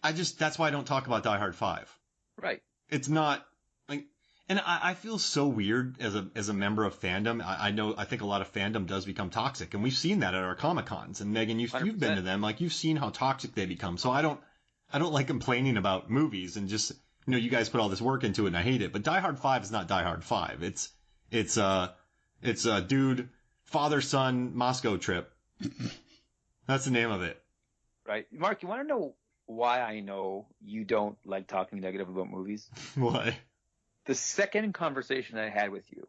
I just, that's why I don't talk about Die Hard 5. Right. It's not, like, and I feel so weird as a member of fandom. I think a lot of fandom does become toxic, and we've seen that at our Comic-Cons. And Megan, you've been to them, like, you've seen how toxic they become. So I don't like complaining about movies and just, you guys put all this work into it and I hate it. But Die Hard 5 is not Die Hard 5. It's a dude, father-son Moscow trip. That's the name of it. Right. Mark, you want to know why I know you don't like talking negative about movies? Why? The second conversation I had with you,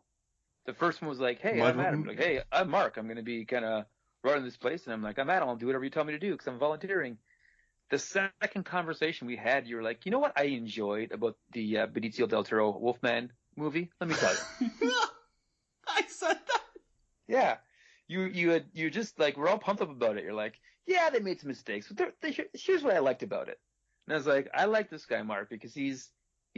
the first one was like, hey, I'm Adam. Like, hey, I'm Mark. I'm going to be kind of running this place. And I'm like, I'm Adam. I'll do whatever you tell me to do because I'm volunteering. The second conversation we had, you were like, you know what I enjoyed about the Benicio del Toro Wolfman movie? Let me tell you. I said that. Yeah. You just like, we're all pumped up about it. You're like, yeah, they made some mistakes, but here's what I liked about it. And I was like, I like this guy, Mark, because he's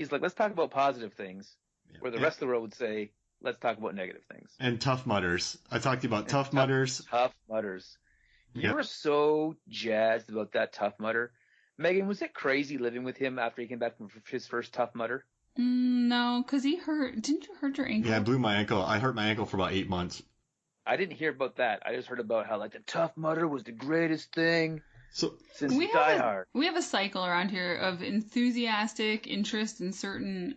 like, let's talk about positive things, where the rest of the world would say, let's talk about negative things. And Tough Mudders. I talked to you about Tough Mudders. Tough Mudders. You were so jazzed about that Tough Mudder. Megan, was it crazy living with him after he came back from his first Tough Mudder? No, because didn't you hurt your ankle? Yeah, I blew my ankle. I hurt my ankle for about 8 months. I didn't hear about that. I just heard about how, like, the Tough Mudder was the greatest thing since Die Hard. We have a cycle around here of enthusiastic interest in certain,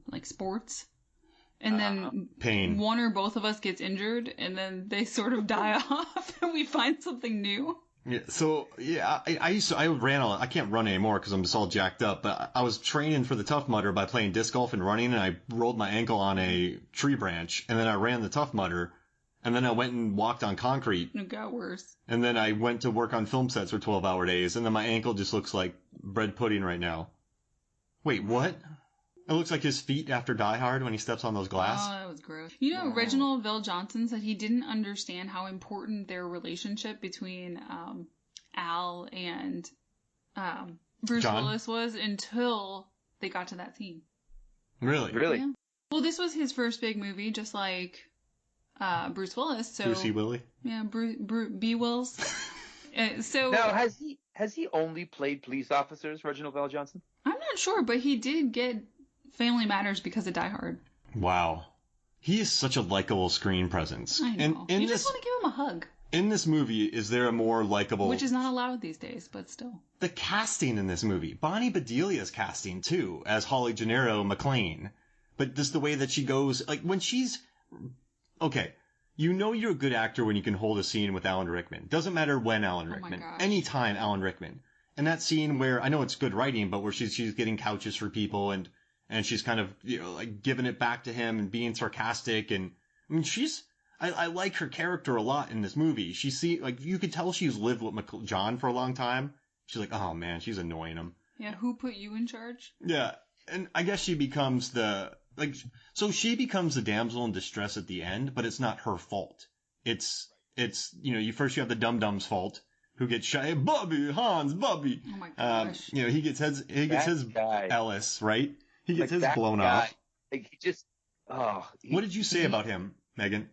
like, sports. And then pain. One or both of us gets injured, and then they sort of die off, and we find something new. Yeah. So yeah, I ran I can't run anymore because I'm just all jacked up. But I was training for the Tough Mudder by playing disc golf and running, and I rolled my ankle on a tree branch, and then I ran the Tough Mudder, and then I went and walked on concrete. It got worse. And then I went to work on film sets for 12-hour days, and then my ankle just looks like bread pudding right now. Wait, what? It looks like his feet after Die Hard when he steps on those glass. Oh, that was gross. Reginald VelJohnson said he didn't understand how important their relationship between Al and Bruce John? Willis was until they got to that scene. Really? Really? Yeah. Well, this was his first big movie, just like Bruce Willis. So Brucey Willie. yeah, B. Wills. So Now, has he only played police officers, Reginald VelJohnson? I'm not sure, but he did get Family Matters because of Die Hard. Wow. He is such a likable screen presence. I know. And you just want to give him a hug. In this movie, is there a more likable... Which is not allowed these days, but still. The casting in this movie. Bonnie Bedelia's casting, too, as Holly Gennaro McLean. But just the way that she goes... Like, when she's... Okay, you know you're a good actor when you can hold a scene with Alan Rickman. Doesn't matter when Alan Rickman. Anytime Alan Rickman. And that scene where... I know it's good writing, but where she's getting couches for people and she's kind of, like, giving it back to him and being sarcastic. And, I mean, I like her character a lot in this movie. You could tell she's lived with John for a long time. She's like, oh man, she's annoying him. Yeah, who put you in charge? Yeah, and I guess she becomes she becomes the damsel in distress at the end, but it's not her fault. It's you have the dum-dum's fault, who gets shot. Hey, Bubby, Hans, Bubby. Oh my gosh. He gets his guy. Ellis, right? He gets his blown guy, off. Like, he just, What did you say about him, Megan?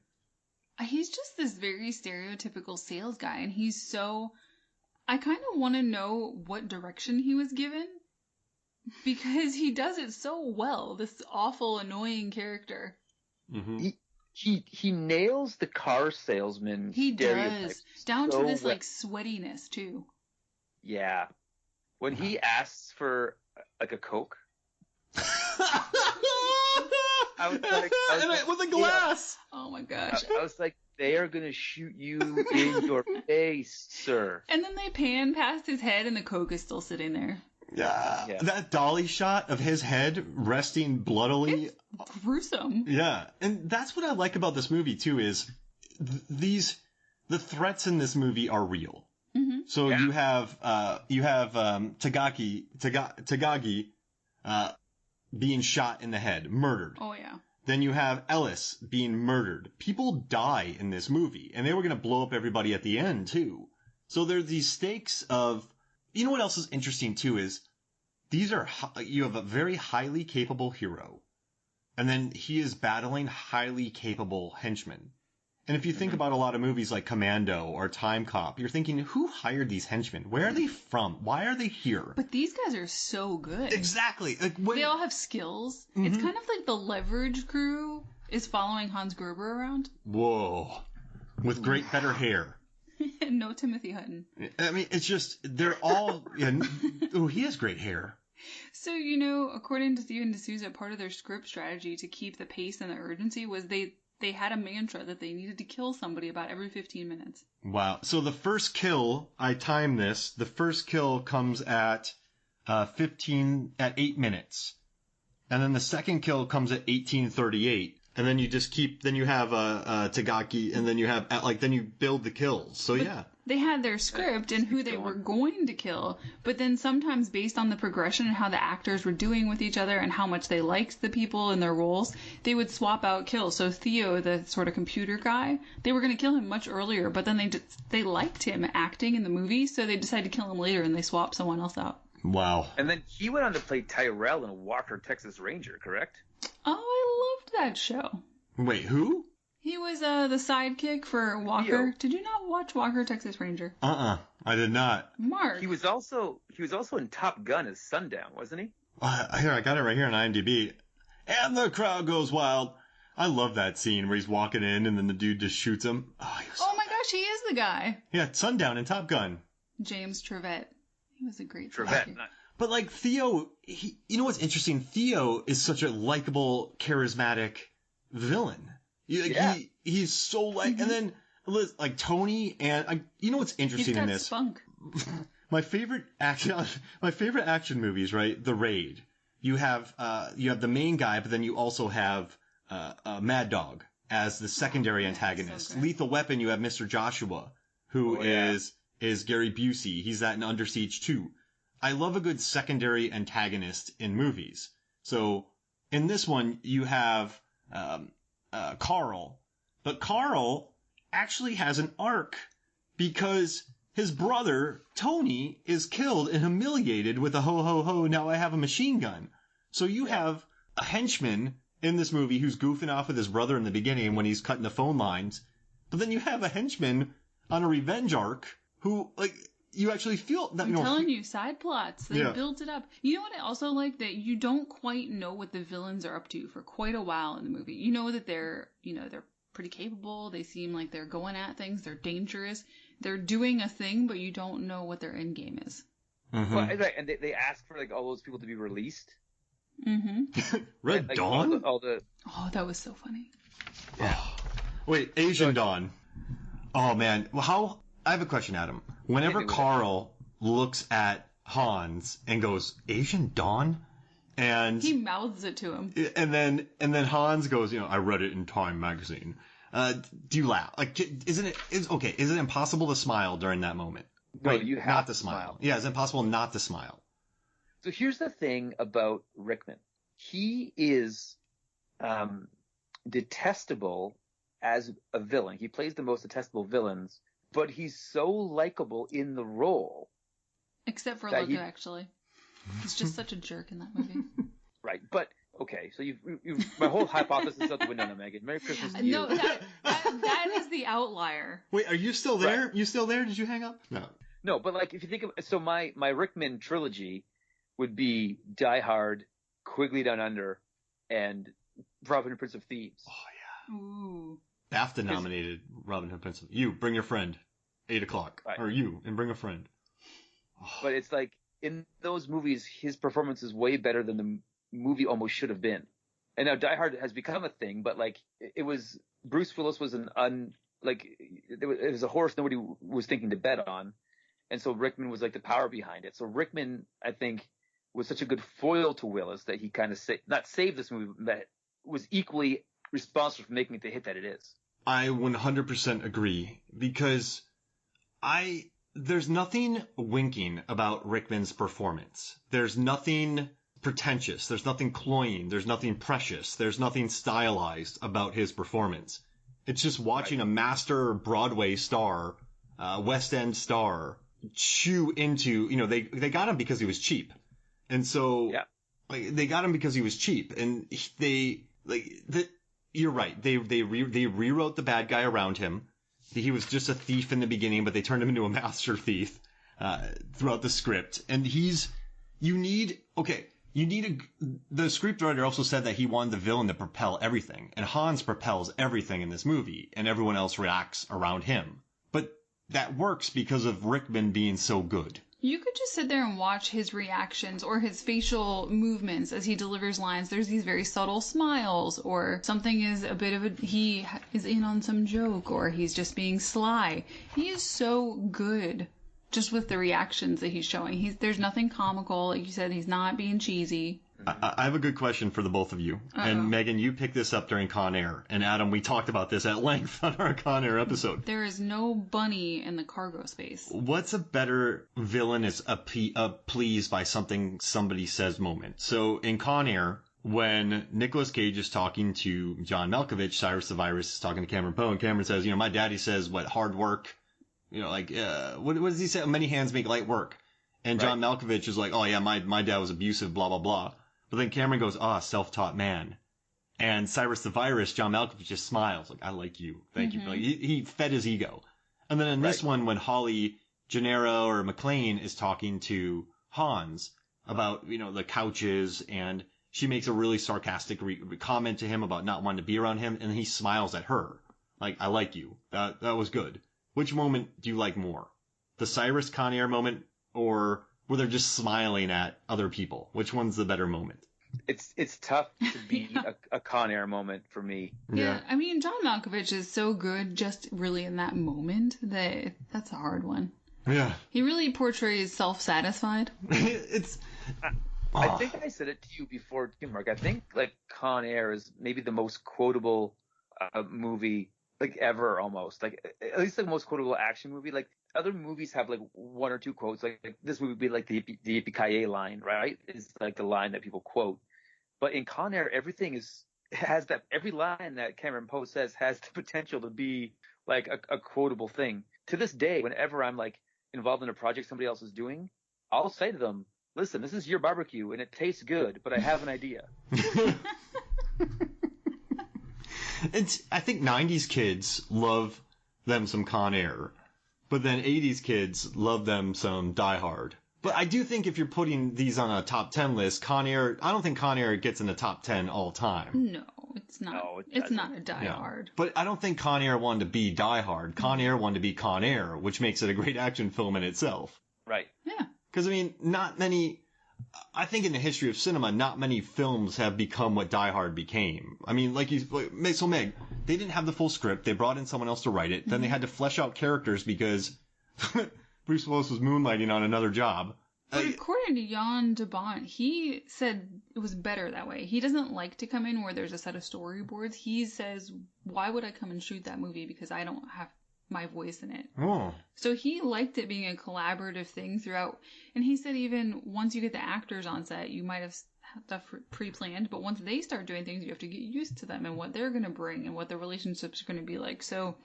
He's just this very stereotypical sales guy, and he's so... I kind of want to know what direction he was given, because he does it so well, this awful, annoying character. Mm-hmm. He nails the car salesman stereotype. Does. Down to this, well. like, sweatiness, too. Yeah. When he asks for, like, a Coke... with a glass. Yeah. Oh my gosh. I was like, they are going to shoot you in your face, sir. And then they pan past his head and the Coke is still sitting there. Yeah. That dolly shot of his head resting bloodily. It's gruesome. Yeah. And that's what I like about this movie, too, is the threats in this movie are real. Mm-hmm. So you have Tagagi, being shot in the head, murdered. Oh, yeah. Then you have Ellis being murdered. People die in this movie, and they were going to blow up everybody at the end, too. So there's these stakes of... You know what else is interesting, too, is you have a very highly capable hero, and then he is battling highly capable henchmen. And if you think about a lot of movies like Commando or Time Cop, you're thinking, who hired these henchmen? Where are they from? Why are they here? But these guys are so good. Exactly. They all have skills. Mm-hmm. It's kind of like the Leverage crew is following Hans Gruber around. Whoa. With better hair. No Timothy Hutton. I mean, it's just, they're all... he has great hair. So, according to Steven D'Souza, part of their script strategy to keep the pace and the urgency was they had a mantra that they needed to kill somebody about every 15 minutes. Wow. So the first kill, I timed this, the first kill comes at 8 minutes. And then the second kill comes at 18:38. And then you just then you have Tagaki, and then you have, then you build the kills. So, yeah. They had their script and who they were going to kill, but then sometimes based on the progression and how the actors were doing with each other and how much they liked the people in their roles, they would swap out kills. So Theo, the sort of computer guy, they were going to kill him much earlier, but then they liked him acting in the movie, so they decided to kill him later and they swapped someone else out. Wow. And then he went on to play Tyrell in Walker, Texas Ranger, correct? Oh, I loved that show. Wait, who? He was the sidekick for Walker. Theo. Did you not watch Walker, Texas Ranger? I did not. Mark. He was also in Top Gun as Sundown, wasn't he? Here, I got it right here on IMDb. And the crowd goes wild. I love that scene where he's walking in and then the dude just shoots him. Oh my gosh, he is the guy. Yeah, Sundown in Top Gun. James Trevette. He was a great Trevette. But like Theo, you know what's interesting? Theo is such a likable, charismatic villain. He's so and then like Tony and you know what's interesting in this? Spunk. my favorite action movies, right? The Raid. You have the main guy, but then you also have Mad Dog as the secondary antagonist. So Lethal Weapon. You have Mr. Joshua, who is Gary Busey. He's that in Under Siege 2. I love a good secondary antagonist in movies. So in this one, you have Carl. But Carl actually has an arc because his brother, Tony, is killed and humiliated with a ho, ho, ho, now I have a machine gun. So you have a henchman in this movie who's goofing off with his brother in the beginning when he's cutting the phone lines. But then you have a henchman on a revenge arc who, like, you actually feel that. I'm telling you, side plots. They built it up. You know what I also like? That you don't quite know what the villains are up to for quite a while in the movie. You know that they're pretty capable. They seem like they're going at things. They're dangerous. They're doing a thing, but you don't know what their end game is. Mm-hmm. Well, and they ask for like all those people to be released. Mm-hmm. Red Dawn? Oh, that was so funny. Yeah. Oh. Wait, Asian Dawn. Oh, man. Well, I have a question, Adam. Whenever Carl looks at Hans and goes, Asian Dawn? And he mouths it to him. And then Hans goes, I read it in Time magazine. Do you laugh? Like, is it impossible to smile during that moment? No, Wait, you have not to to smile. smile. Yeah, it's impossible not to smile. So here's the thing about Rickman. He is detestable as a villain. He plays the most detestable villains, but he's so likable in the role. Except for Loco, actually. He's just such a jerk in that movie. Right, but okay, so you've my whole hypothesis is out the window now, Megan. Merry Christmas to you. No, that is the outlier. Wait, are you still there? Right. You still there? Did you hang up? No, but like if you think of so my Rickman trilogy would be Die Hard, Quigley Down Under, and Robin Hood Prince of Thieves. Oh yeah. Ooh. BAFTA nominated Robin Hood Prince of Thieves. You bring your friend. 8:00. Right. Or you and bring a friend. Oh. But it's like in those movies, his performance is way better than the movie almost should have been. And now Die Hard has become a thing, but like it was Bruce Willis was it was a horse nobody was thinking to bet on, and so Rickman was like the power behind it. So Rickman, I think, was such a good foil to Willis that he kind of not saved this movie, but was equally responsible for making it the hit that it is. I 100% agree because there's nothing winking about Rickman's performance. There's nothing pretentious. There's nothing cloying. There's nothing precious. There's nothing stylized about his performance. It's just watching a master Broadway star, West End star, chew into, they got him because he was cheap. And so they got him because he was cheap. And you're right. They rewrote the bad guy around him. He was just a thief in the beginning, but they turned him into a master thief throughout the script. And the scriptwriter also said that he wanted the villain to propel everything. And Hans propels everything in this movie, and everyone else reacts around him. But that works because of Rickman being so good. You could just sit there and watch his reactions or his facial movements as he delivers lines. There's these very subtle smiles, or something is he is in on some joke, or he's just being sly. He is so good just with the reactions that he's showing. There's nothing comical. Like you said, he's not being cheesy. I have a good question for the both of you. Uh-oh. And Megan, you picked this up during Con Air. And Adam, we talked about this at length on our Con Air episode. There is no bunny in the cargo space. What's a better villainous pleased by something somebody says moment? So in Con Air, when Nicolas Cage is talking to John Malkovich, Cyrus the Virus is talking to Cameron Poe, and Cameron says, my daddy says, hard work, what does he say? Many hands make light work. And John Malkovich is like, oh yeah, my dad was abusive, blah, blah, blah. But then Cameron goes, self-taught man. And Cyrus the Virus, John Malkovich just smiles, like, I like you. Thank you. Like, he fed his ego. And then in this one, when Holly Gennaro or McClane is talking to Hans about, the couches, and she makes a really sarcastic comment to him about not wanting to be around him, and he smiles at her. Like, I like you. That was good. Which moment do you like more? The Cyrus Con Air moment, or where they're just smiling at other people? Which one's the better moment? It's tough to beat a Con Air moment for me. Yeah, I mean, John Malkovich is so good just really in that moment that's a hard one. Yeah. He really portrays self-satisfied. I think I said it to you before, Mark. I think like Con Air is maybe the most quotable movie like ever, almost. Like at least the most quotable action movie. Like other movies have like one or two quotes. Like this movie would be like the Yippee-ki-yay line, right? It's like the line that people quote. But in Con Air, every line that Cameron Poe says has the potential to be like a quotable thing. To this day, whenever I'm like involved in a project somebody else is doing, I'll say to them, listen, this is your barbecue and it tastes good, but I have an idea. I think 90s kids love them some Con Air, but then 80s kids love them some Die Hard. But I do think if you're putting these on a top 10 list, Con Air, I don't think Con Air gets in the top 10 all time. No, it's not. No, it's not a Die Hard. But I don't think Con Air wanted to be Die Hard. Con Air wanted to be Con Air, which makes it a great action film in itself. Right. Yeah. Because, I mean, I think in the history of cinema, not many films have become what Die Hard became. I mean, Meg, they didn't have the full script. They brought in someone else to write it. Then they had to flesh out characters because Bruce Willis was moonlighting on another job. But according to Jan de Bont, he said it was better that way. He doesn't like to come in where there's a set of storyboards. He says, why would I come and shoot that movie because I don't have my voice in it? Oh. So he liked it being a collaborative thing throughout. And he said even once you get the actors on set, you might have stuff pre-planned, but once they start doing things, you have to get used to them and what they're going to bring and what the relationships are going to be like. So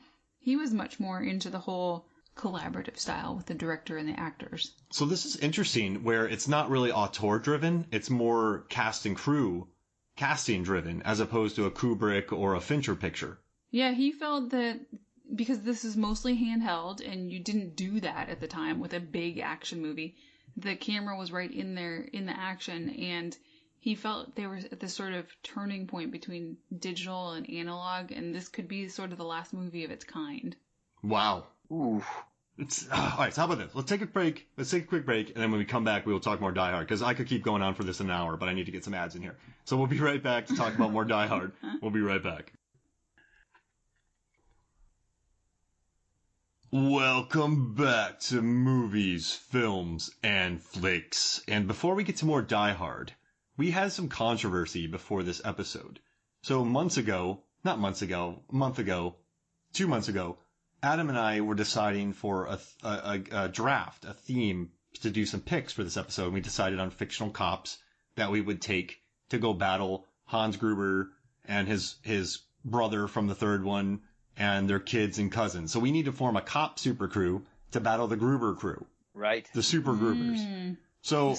he was much more into the whole collaborative style with the director and the actors. So this is interesting where it's not really auteur driven. It's more cast and crew casting driven as opposed to a Kubrick or a Fincher picture. Yeah, he felt that because this is mostly handheld and you didn't do that at the time with a big action movie, the camera was right in there in the action, and he felt they were at this sort of turning point between digital and analog, and this could be sort of the last movie of its kind. Wow. Ooh. All right, so how about this? Let's take a break. Let's take a quick break, and then when we come back, we will talk more Die Hard, because I could keep going on for this an hour, but I need to get some ads in here. So we'll be right back to talk about more Die Hard. We'll be right back. Welcome back to Movies, Films, and Flicks. And before we get to more Die Hard, we had some controversy before this episode. So a month ago, 2 months ago, Adam and I were deciding for a draft, a theme to do some picks for this episode. And we decided on fictional cops that we would take to go battle Hans Gruber and his brother from the third one and their kids and cousins. So we need to form a cop super crew to battle the Gruber crew. Right. The Super Grubers. So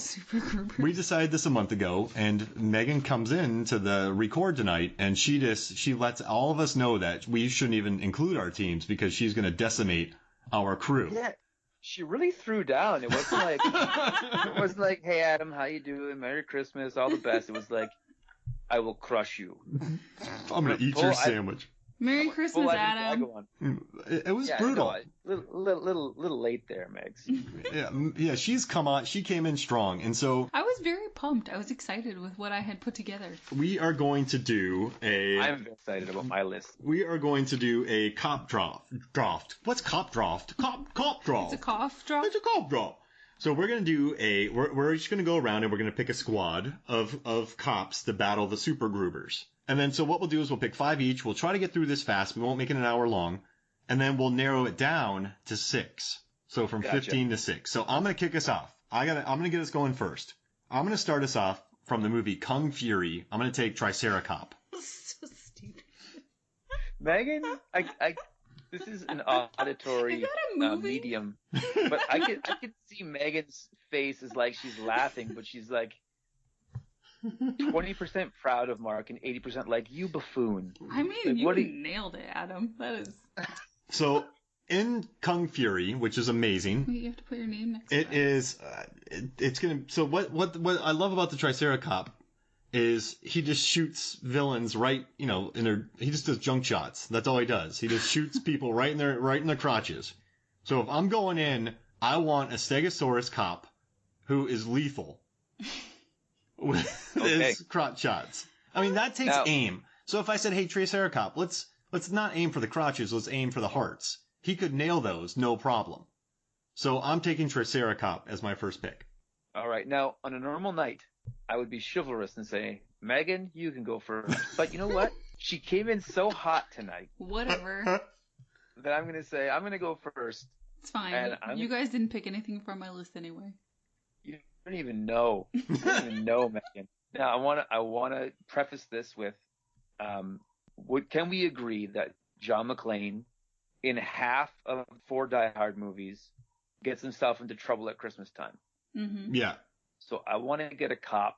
we decided this a month ago, and Megan comes in to the record tonight, and she lets all of us know that we shouldn't even include our teams because she's going to decimate our crew. Yeah, she really threw down. It wasn't like, hey Adam, how you doing? Merry Christmas, all the best. It was like, I will crush you. I'm going to eat your sandwich. Merry Christmas, Adam. It was brutal. Little late there, Megs. Yeah. She's come on. She came in strong, and so I was very pumped. I was excited with what I had put together. We are going to do I'm excited about my list. We are going to do a cop draft. What's cop draft? Cop draft. It's a cough draft. It's a cop draft. So we're going to do we're just going to go around and we're going to pick a squad of cops to battle the Super Grubers. And then, so what we'll do is we'll pick 5 each. We'll try to get through this fast. We won't make it an hour long. And then we'll narrow it down to 6. So from 15 to 6. So I'm going to kick us off. I'm going to get us going first. I'm going to start us off from the movie Kung Fury. I'm going to take Triceracop. So stupid. Megan, this is an auditory Is that a movie? medium. But I could see Megan's face is like she's laughing, but she's like 20% proud of Mark and 80% like, you buffoon. I mean, like, you nailed it, Adam. That is. So in Kung Fury, which is amazing. Wait, you have to put your name next it to it. Is. It's gonna. So what I love about the Triceracop is he just shoots villains right. You know, he just does junk shots. That's all he does. He just shoots people right in their crotches. So if I'm going in, I want a Stegosaurus cop who is lethal. With his crotch shots. I mean, that takes aim. So if I said, hey, Triceracop, let's not aim for the crotches, let's aim for the hearts. He could nail those, no problem. So I'm taking Triceracop as my first pick. All right. Now, on a normal night, I would be chivalrous and say, Megan, you can go first. But you know what? She came in so hot tonight. Whatever. That I'm going to say, I'm going to go first. It's fine. You guys didn't pick anything from my list anyway. You don't even know. You don't even know, Megan. Now, I want to preface this with, can we agree that John McClane, in half of 4 Die Hard movies, gets himself into trouble at Christmas time? Mm-hmm. Yeah. So I want to get a cop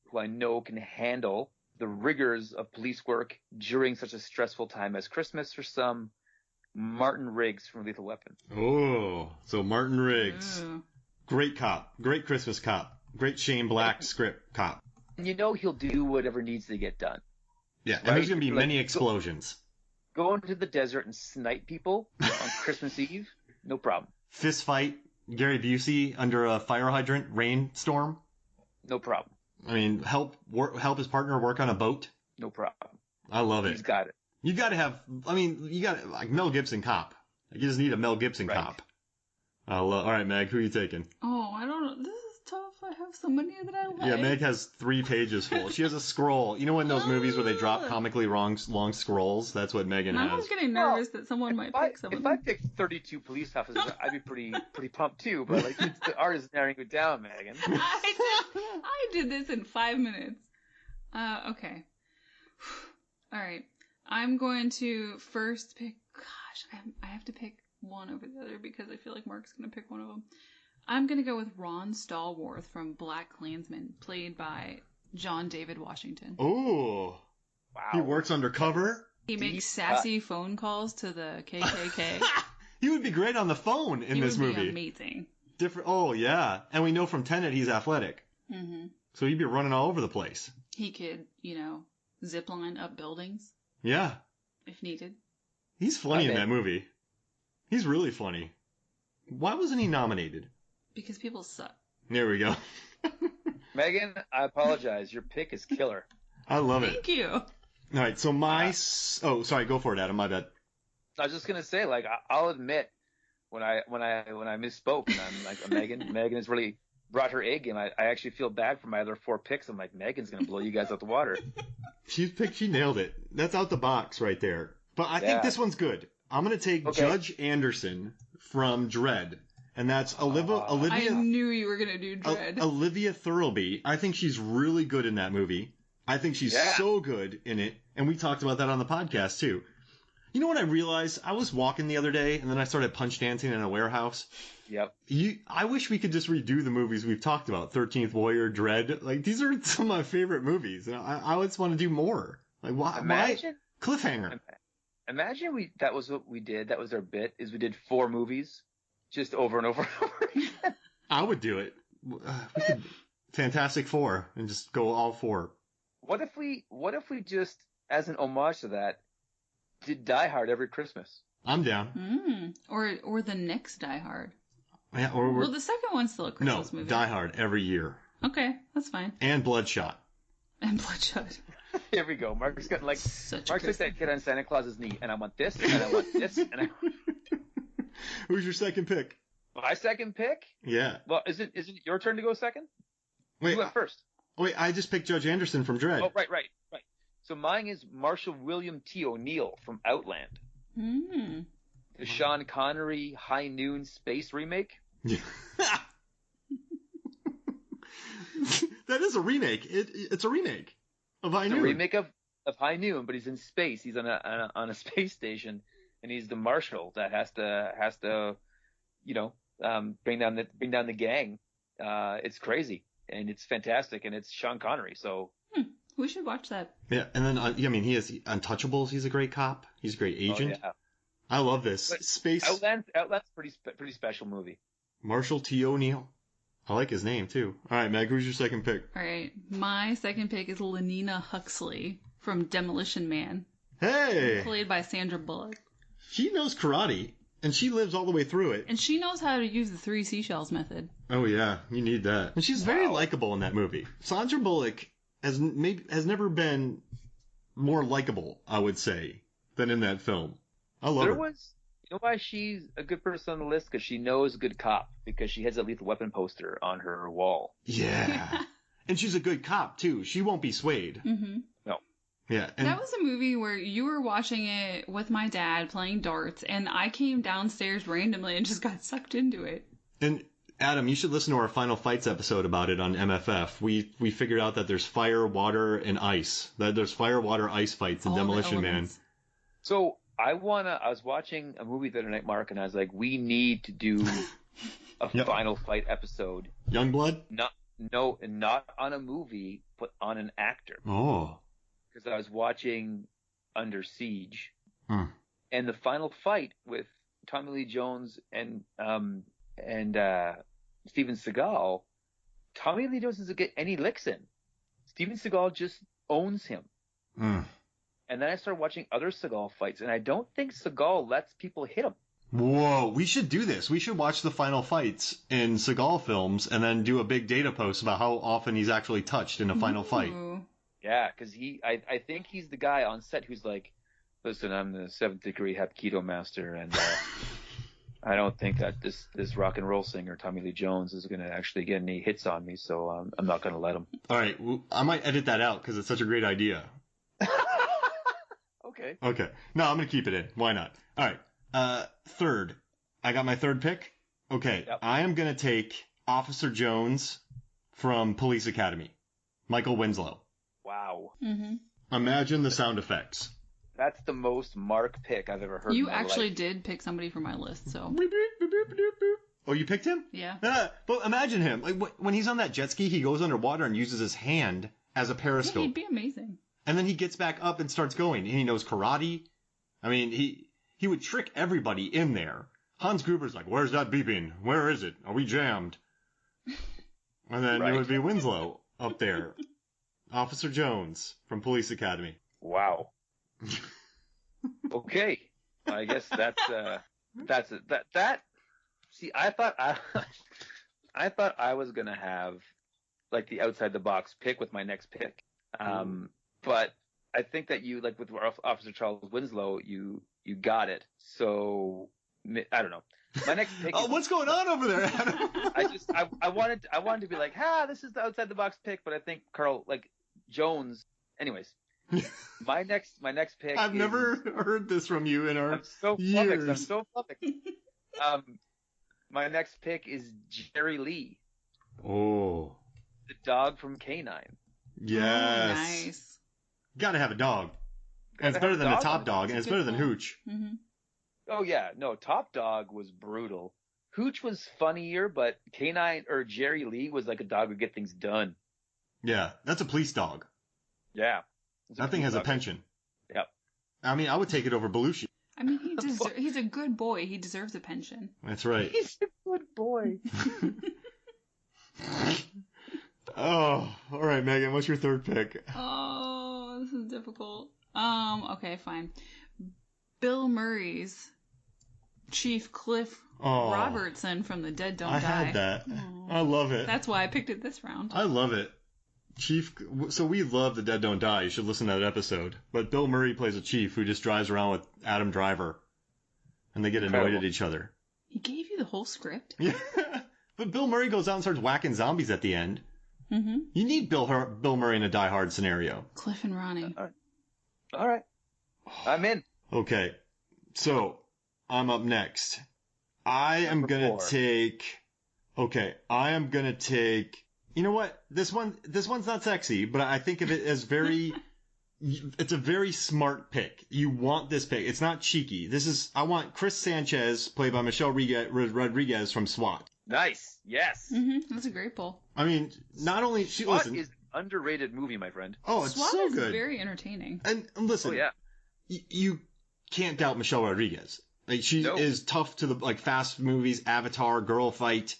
who I know can handle the rigors of police work during such a stressful time as Christmas for some. Martin Riggs from Lethal Weapon. Oh, so Martin Riggs. Ooh. Great cop. Great Christmas cop. Great Shane Black script cop. And you know he'll do whatever needs to get done. Yeah, and Right? there's going to be Like, many explosions. Go into the desert and snipe people on Christmas Eve, no problem. Fist fight, Gary Busey under a fire hydrant, rainstorm. No problem. I mean, help his partner work on a boat. No problem. I love it. He's got it. You got to have, like Mel Gibson cop. You just need a Mel Gibson Right. cop. All right, Meg, who are you taking? Oh, I don't know. This is tough. I have so many that I like. Yeah, Meg has 3 pages full. She has a scroll. You know in those movies where they drop Ah. comically long scrolls? That's what Megan I has. was getting nervous that someone might pick some of If them. I picked 32 police officers, I'd be pretty pumped too. But like, the art is narrowing it down, Megan. I did this in 5 minutes. Okay. All right. I'm going to first pick. Gosh, I have to pick one over the other because I feel like Mark's going to pick one of them. I'm going to go with Ron Stallworth from Black Klansman, played by John David Washington. Oh, Wow. he works undercover. He makes sassy phone calls to the KKK. He would be great on the phone in He this would be movie. amazing. Different. Oh yeah, and we know from Tenet he's athletic, Hmm so he'd be running all over the place. He could, zip line up buildings Yeah, if needed. he's funny in Okay. that movie. He's really funny. Why wasn't he nominated? Because people suck. There we go. Megan, I apologize. Your pick is killer. I love it. Thank you. All right, so oh, sorry, go for it, Adam. My bad. I was just gonna say, like, I'll admit when I misspoke, and I'm like, Megan has really brought her A game. I actually feel bad for my other 4 picks. I'm like, Megan's gonna blow you guys out the water. She nailed it. That's out the box right there. But I think Yeah. this one's good. I'm gonna take Okay. Judge Anderson from Dredd, and that's Olivia. I knew you were gonna do Dread. Olivia Thirlby. I think she's really good in that movie. I think she's Yeah. so good in it, and we talked about that on the podcast too. You know what I realized? I was walking the other day, and then I started punch dancing in a warehouse. Yep. I wish we could just redo the movies we've talked about. 13th Warrior, Dredd. Like, these are some of my favorite movies. And I just want to do more. Like, why? Imagine Cliffhanger. that was what we did. That was our bit. Is we did 4 movies, just over and over and over again. I would do it. We could Fantastic Four and just go all 4. What if we just, as an homage to that, did Die Hard every Christmas? I'm down. Or the next Die Hard. Yeah, Well, the second one's still a no, Christmas movie. Die Hard every year. Okay, that's fine. And Bloodshot. And Bloodshot. Here we go. Mark's got like Such a Mark's like Christmas. that kid on Santa Claus's knee, and I want this, and I want this, and I. Who's your second pick? My second pick? Yeah. Well, is it your turn to go second? Wait, You went first. I just picked Judge Anderson from Dredd. Oh, right. So mine is Marshall William T. O'Neill from Outland, the Sean Connery High Noon space remake. Yeah. That is a remake. It's a remake of High It's a Noon. remake of High Noon, but he's in space. He's on a space station, and he's the marshal that has to bring down the gang. It's crazy, and it's fantastic, and it's Sean Connery. So We should watch that. Yeah, and then he has Untouchables. He's a great cop. He's a great agent. yeah. I love this But space. Outland's pretty special movie. Marshall T. O'Neill. I like his name too. All right, Meg, who's your second pick? All right, my second pick is Lenina Huxley from Demolition Man, Hey, played by Sandra Bullock, she knows karate, and she lives all the way through it. and she knows how to use the 3 seashells method. Oh yeah, you need that. And she's very likable in that movie. Sandra Bullock has never been more likable, I would say, than in that film. I love her. You know why she's a good person on the list? Because she knows Good Cop, because she has a Lethal Weapon poster on her wall. Yeah. And she's a good cop too. She won't be swayed. Mm-hmm. No. Yeah. And That was a movie where you were watching it with my dad playing darts, and I came downstairs randomly and just got sucked into it. And Adam, you should listen to our Final Fights episode about it on MFF. We figured out that there's fire, water, and ice. That there's fire, water, ice fights in All the Demolition Man. elements. So I was watching a movie the other night, Mark, and I was like, we need to do a Yep. Final Fight episode. Youngblood? Not on a movie, but on an actor. Oh. because I was watching Under Siege, Hmm. and the final fight with Tommy Lee Jones and Steven Seagal. Tommy Lee Jones doesn't get any licks in. Steven Seagal just owns him. Mm. And then I started watching other Seagal fights, and I don't think Seagal lets people hit him. Whoa, we should do this. We should watch the final fights in Seagal films and then do a big data post about how often he's actually touched in a final fight. Ooh. Yeah, because I think he's the guy on set who's like, listen, I'm the 7th degree Hapkido master, and I don't think that this rock and roll singer, Tommy Lee Jones, is going to actually get any hits on me, so I'm not going to let him. All right, well, I might edit that out because it's such a great idea. Okay. Okay. No, I'm going to keep it in. Why not? All right. Third. I got my third pick. Okay. Yep. I am going to take Officer Jones from Police Academy. Michael Winslow. Wow. Mm-hmm. Imagine the sound effects. That's the most Mark pick I've ever heard You in my actually life. did pick somebody for my list, so Oh, you picked him? yeah. But imagine him. Like when he's on that jet ski, he goes underwater and uses his hand as a Yeah, periscope. he'd be amazing. And then he gets back up and starts going. And he knows karate. I mean, he would trick everybody in there. Hans Gruber's like, where's that beeping? Where is it? Are we jammed? And then Right. it would be Winslow up there. Officer Jones from Police Academy. Wow. Okay. I guess that's it. That. See, I thought I was gonna have like the outside the box pick with my next pick. But I think that you, like with Officer Charles Winslow, you got it. So I don't know. My next pick. Oh, what's going on over there, Adam? I wanted to be like, this is the outside the box pick, but I think Carl, like Jones. Anyways, my next pick. I've never heard this from you in our I'm so years. flummoxed. I'm so flummoxed. My next pick is Jerry Lee, Oh, the dog from K9. yes. Oh, nice. Gotta have a dog. And it's Gotta better have a than a dog. top dog, and That's it's a better good than call. Hooch. Mm-hmm. Oh yeah, no, Top Dog was brutal. Hooch was funnier, but K9 or Jerry Lee was like a dog who would get things done. Yeah, that's a police dog. Yeah. That thing has a pension. Yep. I mean, I would take it over Belushi. I mean, he's a good boy. He deserves a pension. That's right. He's a good boy. Oh, all right, Megan. What's your third pick? Oh, this is difficult. Okay, fine. Bill Murray's Chief Cliff Oh, Robertson from The Dead Don't I Die. had that. Oh. I love it. That's why I picked it this round. I love it. Chief. So we love The Dead Don't Die. You should listen to that episode. But Bill Murray plays a chief who just drives around with Adam Driver, and they get annoyed Incredible. at each other. He gave you the whole script? Yeah. But Bill Murray goes out and starts whacking zombies at the end. Mm-hmm. You need Bill Murray in a Die Hard scenario. Cliff and Ronnie. All right. I'm in. Okay, so I'm up next. I am Number gonna 4. take. Okay, I am gonna take. You know what? This one's not sexy, but I think of it as very. It's a very smart pick. You want this pick. It's not cheeky. I want Chris Sanchez, played by Michelle Rodriguez from SWAT. Nice. Yes. Mm-hmm. That's a great pull. I mean, not only SWAT listen. is an underrated movie, my friend. Oh, it's SWAT so is good. very entertaining. And listen, Oh yeah. you can't doubt Michelle Rodriguez. Like she No. is tough to the fast movies, Avatar, Girl Fight,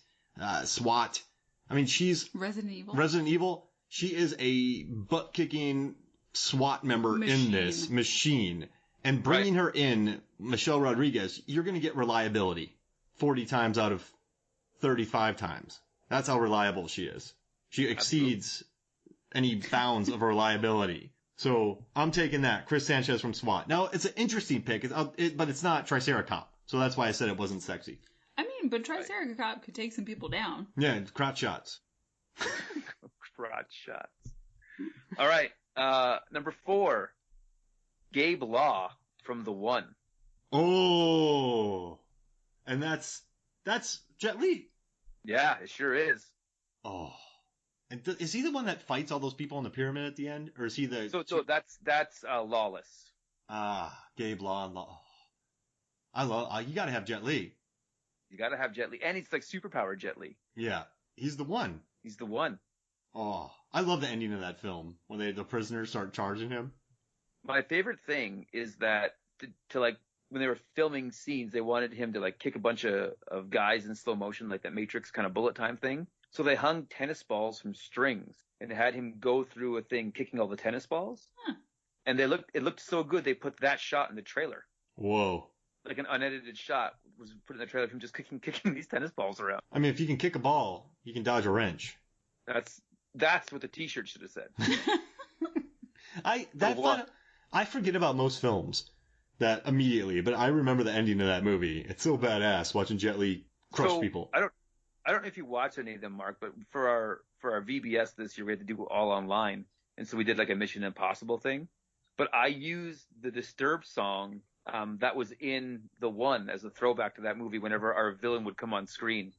SWAT. I mean, she's Resident Evil. Resident Evil. She is a butt kicking SWAT member in this machine. And bringing her in, Michelle Rodriguez, you're going to get reliability 40 times out of 35 times. That's how reliable she is. She exceeds any bounds of reliability. So I'm taking that. Chris Sanchez from SWAT. Now, it's an interesting pick, but it's not Triceracop. So that's why I said it wasn't sexy. I mean, but Triceracop could take some people down. Yeah, it's crotch shots. Crotch shots. All right. Number 4. Gabe Law from The One. Oh, and that's Jet Li. Yeah, it sure is. Oh, and is he the one that fights all those people in the pyramid at the end, or is he the? So that's Lawless. Gabe Law. I love. You got to have Jet Li. You got to have Jet Li, and he's like superpowered Jet Li. Yeah, he's the one. He's the one. Oh, I love the ending of that film when the prisoners start charging him. My favorite thing is that to like when they were filming scenes, they wanted him to like kick a bunch of guys in slow motion, like that Matrix kind of bullet time thing. So they hung tennis balls from strings and had him go through a thing kicking all the tennis balls. Huh. And it looked so good they put that shot in the trailer. Whoa. Like an unedited shot was put in the trailer of him just kicking these tennis balls around. I mean, if you can kick a ball, you can dodge a wrench. That's what the T-shirt should have said. I forget about most films that immediately, but I remember the ending of that movie. It's so badass watching Jet Li crush people. I don't know if you watched any of them, Mark, but for our VBS this year, we had to do all online, and so we did like a Mission Impossible thing. But I used the Disturbed song that was in The One as a throwback to that movie whenever our villain would come on screen.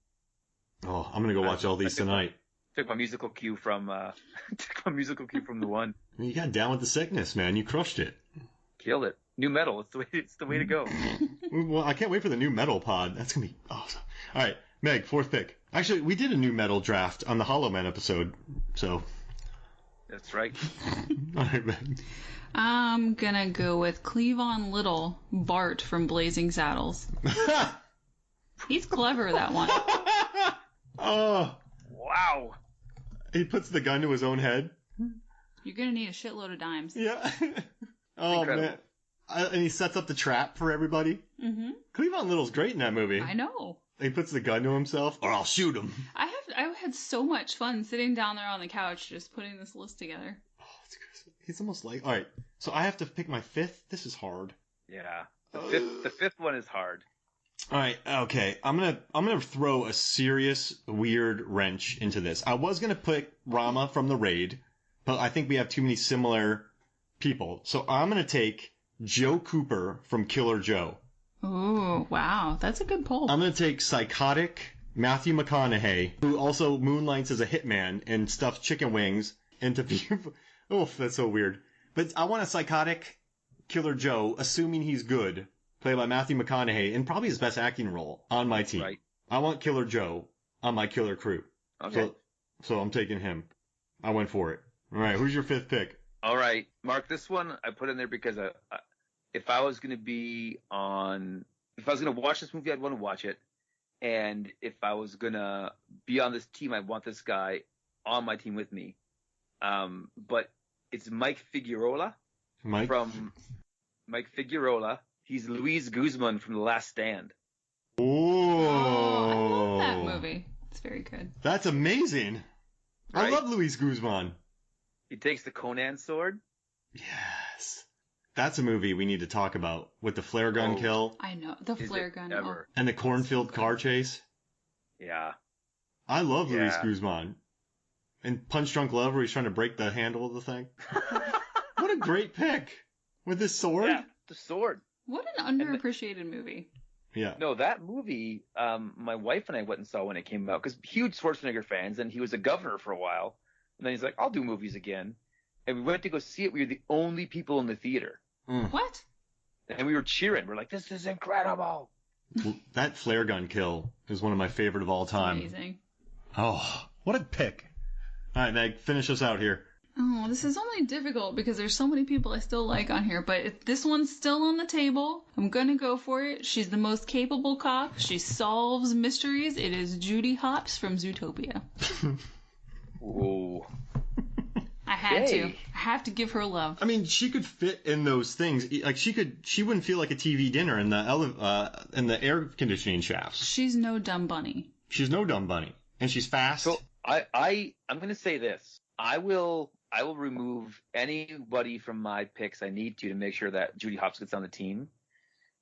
Oh, I'm gonna go watch all these tonight. Took my musical cue from The One. You got down with the sickness, man. You crushed it. Killed it. New metal. It's the way to go. Well, I can't wait for the new metal pod. That's gonna be awesome. All right, Meg, 4th pick. Actually, we did a new metal draft on the Hollow Man episode, so. That's right. All right, Meg. I'm gonna go with Cleavon Little, Bart from Blazing Saddles. He's clever, that one. Oh. Wow. He puts the gun to his own head. You're gonna need a shitload of dimes. Yeah. Oh, incredible. man. And he sets up the trap for everybody. Mm-hmm. Cleavon Little's great in that movie. I know. He puts the gun to himself, or I'll shoot him. I had so much fun sitting down there on the couch just putting this list together. Oh, he's almost like... All right, so I have to pick my 5th? This is hard. Yeah. The fifth one is hard. All right, okay. I'm gonna throw a serious weird wrench into this. I was gonna pick Rama from the Raid, but I think we have too many similar people. So I'm gonna take Joe Cooper from Killer Joe. Ooh, wow, that's a good poll. I'm gonna take psychotic Matthew McConaughey, who also moonlights as a hitman and stuffs chicken wings into people. Oh, that's so weird. But I want a psychotic Killer Joe, assuming he's good, played by Matthew McConaughey, in probably his best acting role on my team. Right. I want Killer Joe on my killer crew. Okay. So I'm taking him. I went for it. All right, who's your 5th pick? All right, Mark. This one I put in there because if I was gonna watch this movie, I'd want to watch it, and if I was gonna be on this team, I'd want this guy on my team with me. But it's Mike Figueroa. Mike Figueroa. He's Luis Guzman from The Last Stand. Oh, I love that movie. It's very good. That's amazing. Right? I love Luis Guzman. He takes the Conan sword. Yes. That's a movie we need to talk about, with the flare gun kill I know. The flare gun. Ever. and the cornfield car chase. Yeah. I love Luis Yeah. Guzman. And Punch Drunk Love, where he's trying to break the handle of the thing. What a great pick. With his sword. Yeah, the sword. What an underappreciated movie. Yeah. No, that movie, my wife and I went and saw when it came out, because huge Schwarzenegger fans, and he was a governor for a while. And then he's like, I'll do movies again. And we went to go see it. We were the only people in the theater. What? And we were cheering. We're like, this is incredible. That flare gun kill is one of my favorite of all time. Amazing. Oh, what a pick. All right, Meg, finish us out here. Oh, this is only difficult because there's so many people I still like on here, but if this one's still on the table, I'm gonna go for it. She's the most capable cop. She solves mysteries. It is Judy Hopps from Zootopia. Ooh. I had to. I have to give her love. I mean, she could fit in those things. Like she wouldn't feel like a TV dinner in the air conditioning shafts. She's no dumb bunny. She's no dumb bunny, and she's fast. So I'm going to say this. I will remove anybody from my picks I need to make sure that Judy Hopps gets on the team,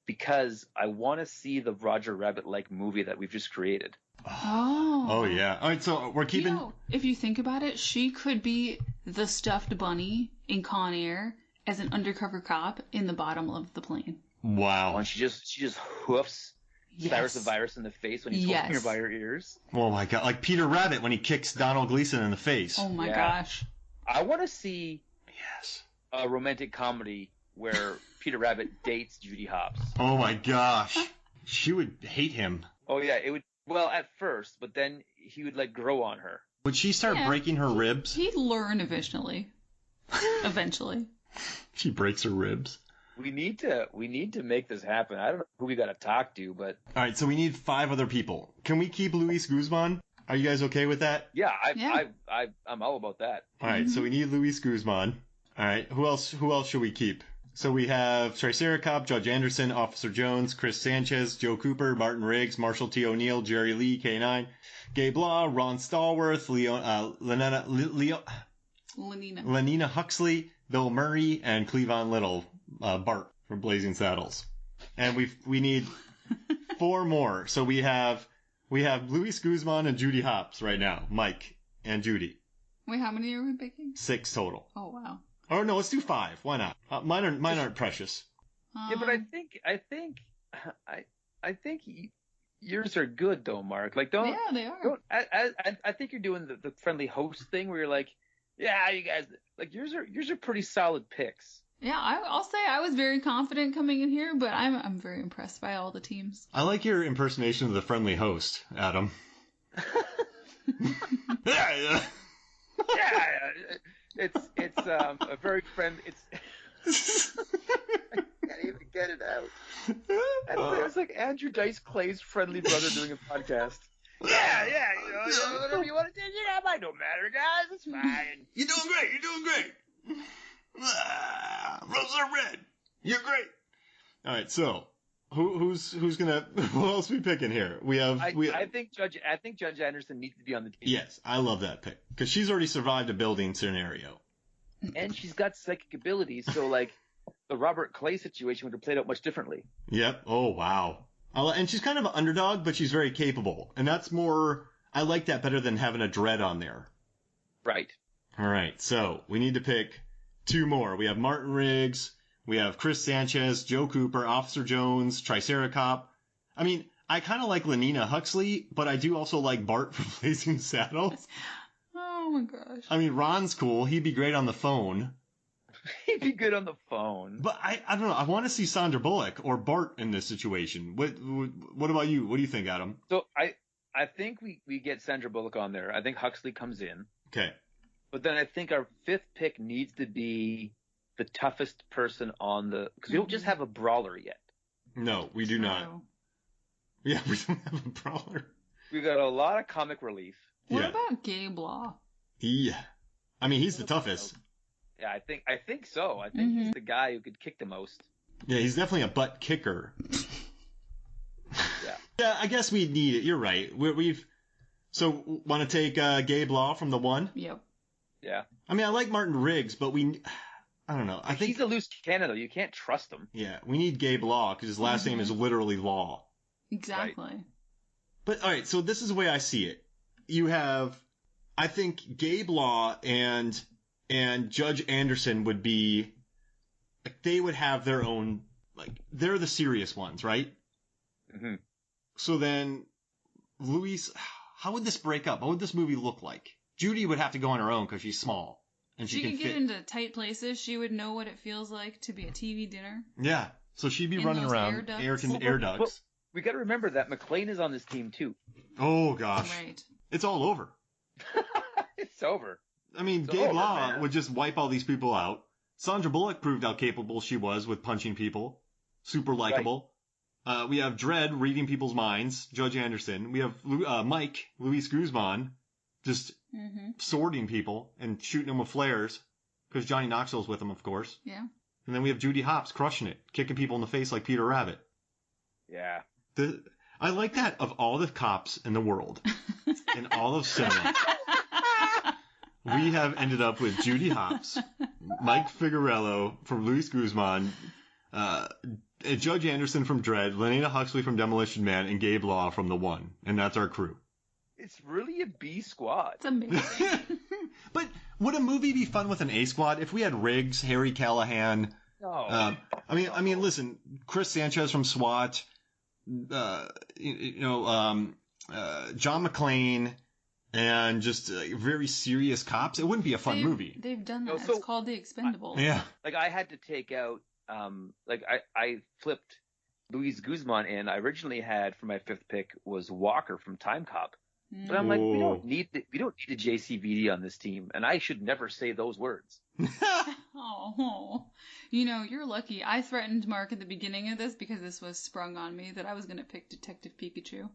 because I want to see the Roger Rabbit-like movie that we've just created. Oh yeah. All right, so we're keeping. You know, if you think about it, she could be the stuffed bunny in Con Air as an undercover cop in the bottom of the plane. Wow. And she just hoofs Cyrus the Virus in the face when he's holding her by her ears. Oh my god, like Peter Rabbit when he kicks Donald Gleason in the face. Oh my gosh. I want to see Yes. a romantic comedy where Peter Rabbit dates Judy Hopps. Oh my gosh. She would hate him. Oh yeah, it would. Well, at first, but then he would like grow on her. Would she start breaking her ribs? He'd learn eventually. Eventually. She breaks her ribs. We need to make this happen. I don't know who we got to talk to, but All right, so we need 5 other people. Can we keep Luis Guzman? Are you guys okay with that? yeah, I'm all about that. All right, so we need Luis Guzman. All right, who else should we keep? So we have Triceracop, Judge Anderson, Officer Jones, Chris Sanchez, Joe Cooper, Martin Riggs, Marshall T. O'Neill, Jerry Lee, K9, Gabe Law, Ron Stallworth, Lenina Huxley, Bill Murray, and Cleavon Little, Bart from Blazing Saddles. And we need 4 more. So we have Luis Guzman and Judy Hopps right now. Mike and Judy. Wait, how many are we picking? 6 total. Oh, wow. Oh no, let's do 5. Why not? Mine aren't precious. Yeah, but I think yours are good though, Mark. Like don't. Yeah, they are. Don't, I think you're doing the friendly host thing where you're like, yeah, you guys like yours are pretty solid picks. Yeah, I'll say I was very confident coming in here, but I'm very impressed by all the teams. I like your impersonation of the friendly host, Adam. Yeah. It's a very friend. It's I can't even get it out. It was like Andrew Dice Clay's friendly brother doing a podcast. Yeah, you know, whatever you want to do, mine don't matter, guys. It's fine. You're doing great. Roses are red. You're great. All right, so who's gonna? Who else are we picking here? I think Judge Anderson needs to be on the team. Yes, I love that pick because she's already survived a building scenario, and she's got psychic abilities. So like the Robert Clay situation would have played out much differently. Yep. Oh wow. And she's kind of an underdog, but she's very capable, and that's more. I like that better than having a dread on there. Right. All right. So we need to pick 2 more. We have Martin Riggs. We have Chris Sanchez, Joe Cooper, Officer Jones, Triceracop. I mean, I kind of like Lenina Huxley, but I do also like Bart from Blazing Saddles. Oh my gosh. I mean, Ron's cool. He'd be great on the phone. He'd be good on the phone. But I don't know. I want to see Sandra Bullock or Bart in this situation. What about you? What do you think, Adam? So I think we get Sandra Bullock on there. I think Huxley comes in. Okay. But then I think our 5th pick needs to be the toughest person on the... Because we don't just have a brawler yet. No, we do not. Yeah, we don't have a brawler. We got a lot of comic relief. What about Gabe Law? Yeah. I mean, he's the toughest. Yeah, I think so. I think he's the guy who could kick the most. Yeah, he's definitely a butt kicker. Yeah. Yeah, I guess we need it. You're right. So, want to take Gabe Law from the 1? Yep. Yeah. I mean, I like Martin Riggs, but I don't know. I think he's a loose cannon, though. You can't trust him. Yeah, we need Gabe Law because his last name is literally Law. Exactly. Right. But all right, so this is the way I see it. You have, I think Gabe Law and Judge Anderson would be, like, they would have their own, like, they're the serious ones, right? Mm-hmm. So then, Luis, how would this break up? What would this movie look like? Judy would have to go on her own because she's small. And she could get into tight places. She would know what it feels like to be at TV dinner. Yeah. So she'd be running around air ducts. But we got to remember that McClane is on this team too. Oh gosh. Right. It's all over. It's over. I mean, Gabe Law would just wipe all these people out. Sandra Bullock proved how capable she was with punching people. Super likable. Right. We have Dredd reading people's minds. Judge Anderson. We have Mike, Luis Guzman, just swording people and shooting them with flares. Because Johnny Knoxville's with him, of course. Yeah. And then we have Judy Hopps crushing it, kicking people in the face like Peter Rabbit. Yeah. I like that of all the cops in the world, in all of cinema. We have ended up with Judy Hopps, Mike Figueroa from Luis Guzman, Judge Anderson from Dredd, Lenina Huxley from Demolition Man, and Gabe Law from The One. And that's our crew. It's really a B squad. It's amazing. But would a movie be fun with an A squad if we had Riggs, Harry Callahan? No. I mean, listen, Chris Sanchez from SWAT, John McClane, and just very serious cops. It wouldn't be a fun movie. They've done that. It's called The Expendables. Yeah. Like I had to take out, I flipped Luis Guzman in. I originally had for my 5th pick was Walker from Time Cop. But I'm like, we don't need a JCVD on this team, and I should never say those words. Oh, you're lucky. I threatened Mark at the beginning of this because this was sprung on me that I was going to pick Detective Pikachu.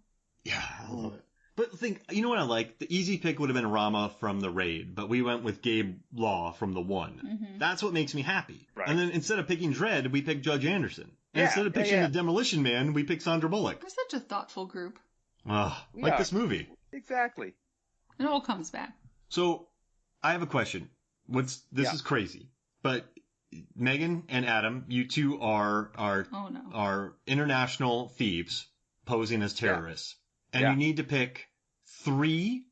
Yeah, I love it. But you know what I like? The easy pick would have been Rama from The Raid, but we went with Gabe Law from The One. Mm-hmm. That's what makes me happy. Right. And then instead of picking Dredd, we picked Judge Anderson. And instead of picking the Demolition Man, we picked Sandra Bullock. We're such a thoughtful group. Like this movie. Exactly. It all comes back. So, I have a question. This is crazy, but Megan and Adam, you two are international thieves posing as terrorists, and you need to pick 3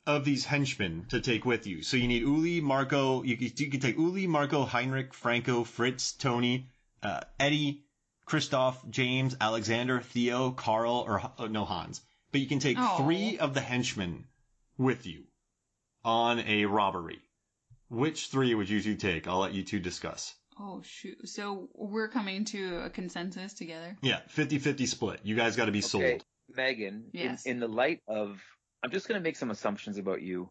of these henchmen to take with you. So you need Uli, Marco. You can take Uli, Marco, Heinrich, Franco, Fritz, Tony, Eddie, Christoph, James, Alexander, Theo, Carl, or no Hans. But you can take 3 of the henchmen with you on a robbery. Which 3 would you two take? I'll let you two discuss. Oh, shoot. So we're coming to a consensus together? Yeah, 50-50 split. You guys got to be sold. Megan, yes. in the light of... I'm just going to make some assumptions about you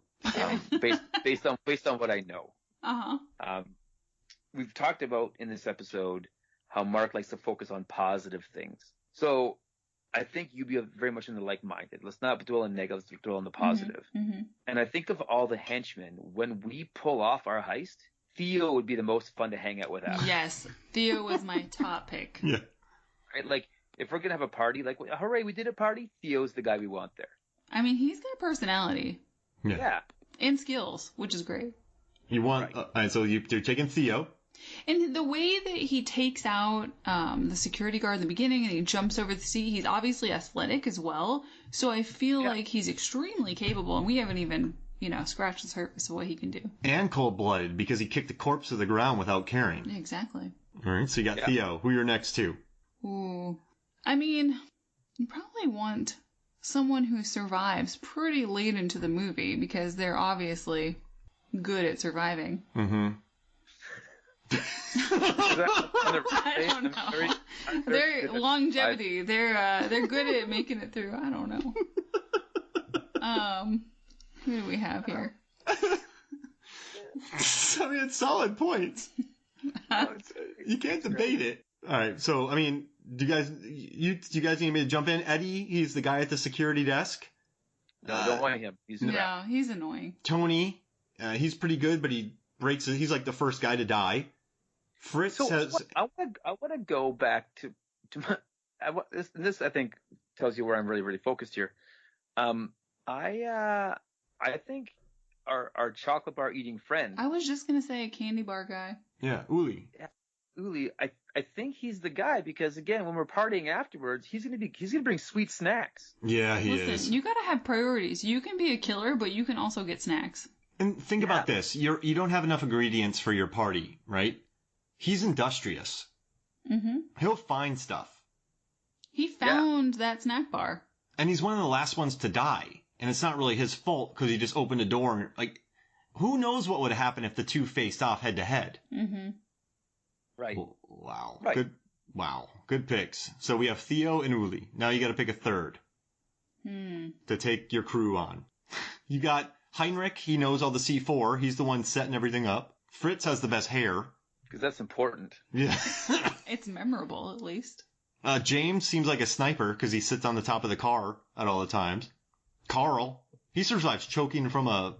based on what I know. Uh-huh. We've talked about in this episode how Mark likes to focus on positive things. So I think you'd be very much in the like-minded. Let's not dwell on negative, let's dwell on the positive. Mm-hmm. And I think of all the henchmen, when we pull off our heist, Theo would be the most fun to hang out with after. Yes, Theo was my top pick. Yeah. Right? Like, if we're going to have a party, like, hooray, we did a party, Theo's the guy we want there. I mean, he's got personality. Yeah. And skills, which is great. You want... so you're taking Theo. And the way that he takes out the security guard in the beginning and he jumps over the seat, he's obviously athletic as well. So I feel like he's extremely capable, and we haven't even, scratched the surface of what he can do. And cold-blooded, because he kicked the corpse to the ground without caring. Exactly. All right, so you got Theo. Who are your next 2? Ooh. I mean, you probably want someone who survives pretty late into the movie, because they're obviously good at surviving. Mm-hmm. I don't know. Their longevity. They're good at making it through. I don't know. Who do we have here? I mean, it's solid points. You can't debate it. All right. So, I mean, do you guys need me to jump in? Eddie, he's the guy at the security desk. No, don't want him. He's he's annoying. Tony, he's pretty good, but he's like the first guy to die. Fritz has... I want to go back to my... This, I think, tells you where I'm really, really focused here. I think our chocolate bar eating friend... I was just going to say a candy bar guy. Yeah, Uli. Yeah, Uli, I think he's the guy because, again, when we're partying afterwards, he's gonna bring sweet snacks. Yeah, he is. Listen, you got to have priorities. You can be a killer, but you can also get snacks. And think about this. You don't have enough ingredients for your party, right? He's industrious. Mm-hmm. He'll find stuff. He found that snack bar. And he's one of the last ones to die. And it's not really his fault because he just opened a door. And, like, who knows what would happen if the two faced off head to head? Mm-hmm. Right. Wow. Right. Good picks. So we have Theo and Uli. Now you got to pick a third to take your crew on. You got Heinrich. He knows all the C4. He's the one setting everything up. Fritz has the best hair. Because that's important. Yeah. It's memorable, at least. James seems like a sniper because he sits on the top of the car at all the times. Carl, he survives choking from a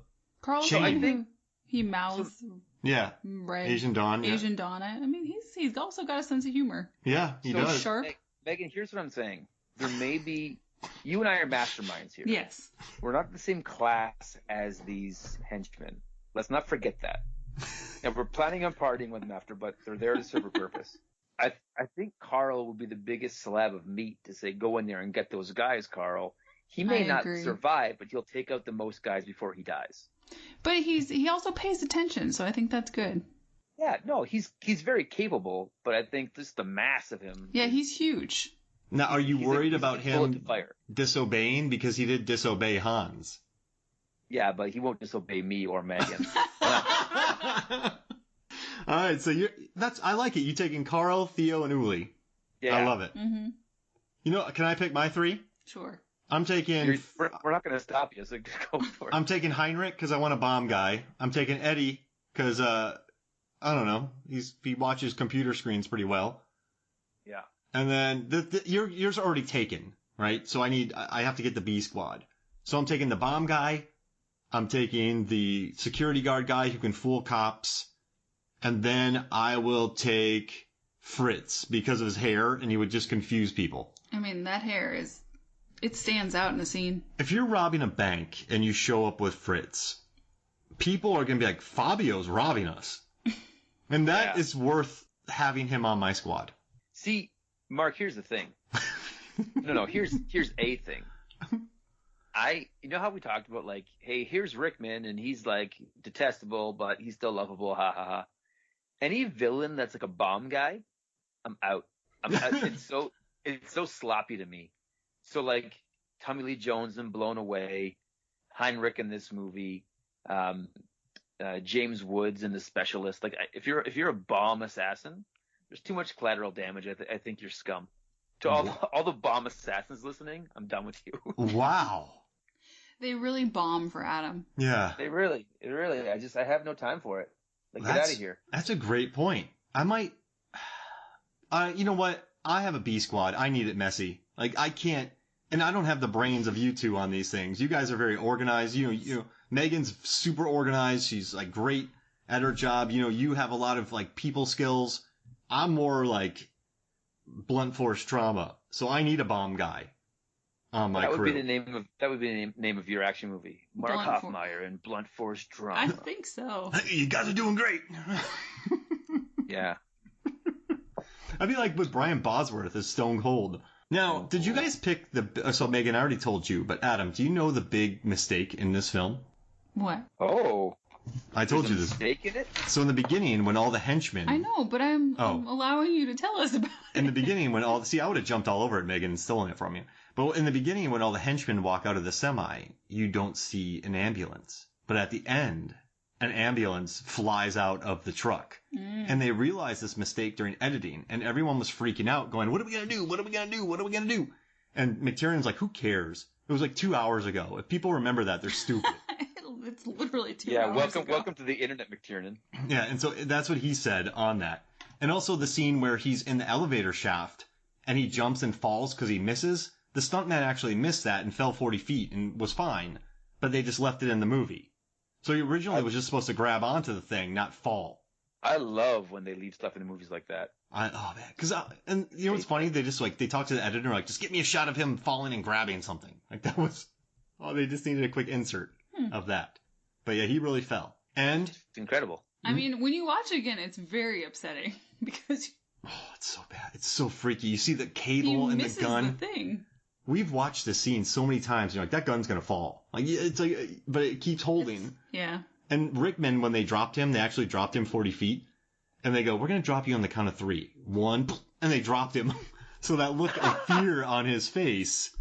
chain. I think he mouths. Yeah. Right. Asian Dawn. Yeah. Asian Dawn. I mean, he's also got a sense of humor. Yeah, he does. Sharp. Megan, here's what I'm saying. There may be... You and I are masterminds here. Yes. We're not the same class as these henchmen. Let's not forget that. And we're planning on partying with them after, but they're there to serve a purpose. I think Carl will be the biggest slab of meat to say, go in there and get those guys, Carl. He may not survive, but he'll take out the most guys before he dies. But he also pays attention, so I think that's good. Yeah, no, he's very capable, but I think just the mass of him. Yeah, he's huge. Now, are you worried about him disobeying? Because he did disobey Hans. Yeah, but he won't disobey me or Megan. All right, so I like it. You taking Carl, Theo, and Uli. Yeah, I love it. Mm-hmm. You know, can I pick my 3? Sure. I'm taking. We're not going to stop you, so just go for it. I'm taking Heinrich because I want a bomb guy. I'm taking Eddie because I don't know. He watches computer screens pretty well. Yeah. And then yours are already taken, right? So I have to get the B squad. So I'm taking the bomb guy. I'm taking the security guard guy who can fool cops. And then I will take Fritz because of his hair, and he would just confuse people. I mean, that hair it stands out in the scene. If you're robbing a bank and you show up with Fritz, people are going to be like, Fabio's robbing us. And that is worth having him on my squad. See, Mark, here's the thing. No, here's a thing. You know how we talked about, like, hey, here's Rickman, and he's, like, detestable, but he's still lovable, ha ha ha. Any villain that's like a bomb guy, I'm out. It's so sloppy to me. So, like, Tommy Lee Jones in Blown Away, Heinrich in this movie, James Woods in The Specialist. Like, if you're a bomb assassin, there's too much collateral damage. I think you're scum. To all the bomb assassins listening, I'm done with you. Wow. They really bomb for Adam. Yeah. They really. I have no time for it. Like, get out of here. That's a great point. I might. You know what? I have a B squad. I need it messy. Like, I can't. And I don't have the brains of you two on these things. You guys are very organized. You know, Megan's super organized. She's like great at her job. You know, you have a lot of like people skills. I'm more like blunt force trauma. So I need a bomb guy on my crew. That would be the name of your action movie. Mark Hoffmeyer and Blunt Force Drama. I think so. You guys are doing great. Yeah. I'd be like with Brian Bosworth as Stone Cold. Now, did you guys pick so Megan, I already told you, but Adam, do you know the big mistake in this film? What? Oh. I told you this. Mistake in it? So in the beginning, when all the henchmen... I know, but I'm allowing you to tell us about it. In the beginning, when I would have jumped all over it, Megan, and stolen it from you. But in the beginning, when all the henchmen walk out of the semi, you don't see an ambulance. But at the end, an ambulance flies out of the truck. And they realized this mistake during editing, and everyone was freaking out, going, what are we going to do? What are we going to do? What are we going to do? And McTiernan's like, who cares? It was like 2 hours ago. If people remember that, they're stupid. It's literally 2 hours ago. Welcome to the internet, McTiernan. Yeah, and so that's what he said on that. And also the scene where he's in the elevator shaft, and he jumps and falls because he misses. The stuntman actually missed that and fell 40 feet and was fine, but they just left it in the movie. So he originally was just supposed to grab onto the thing, not fall. I love when they leave stuff in the movies like that. Oh man, because and you know what's funny? They just they talk to the editor like, just get me a shot of him falling and grabbing something. Like that was, they just needed a quick insert of that. But yeah, he really fell, and it's incredible. I mean, when you watch it again, it's very upsetting because it's so bad. It's so freaky. You see the cable and the gun. The thing. We've watched this scene so many times. You're like, that gun's gonna fall. Like it's like, but it keeps holding. Yeah. And Rickman, when they dropped him, they actually dropped him 40 feet. And they go, we're going to drop you on the count of 3. 1, and they dropped him. So that look of fear on his face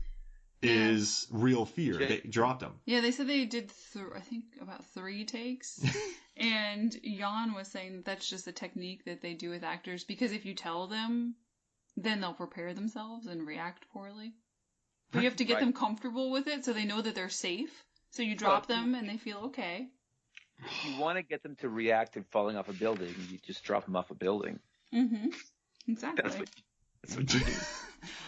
is real fear. They dropped him. Yeah, they said they did, I think, about 3 takes. And Jan was saying that's just a technique that they do with actors. Because if you tell them, then they'll prepare themselves and react poorly. But you have to get them comfortable with it so they know that they're safe. So you drop them and they feel okay. If you want to get them to react to falling off a building, you just drop them off a building. Mm-hmm. Exactly. That's what you do.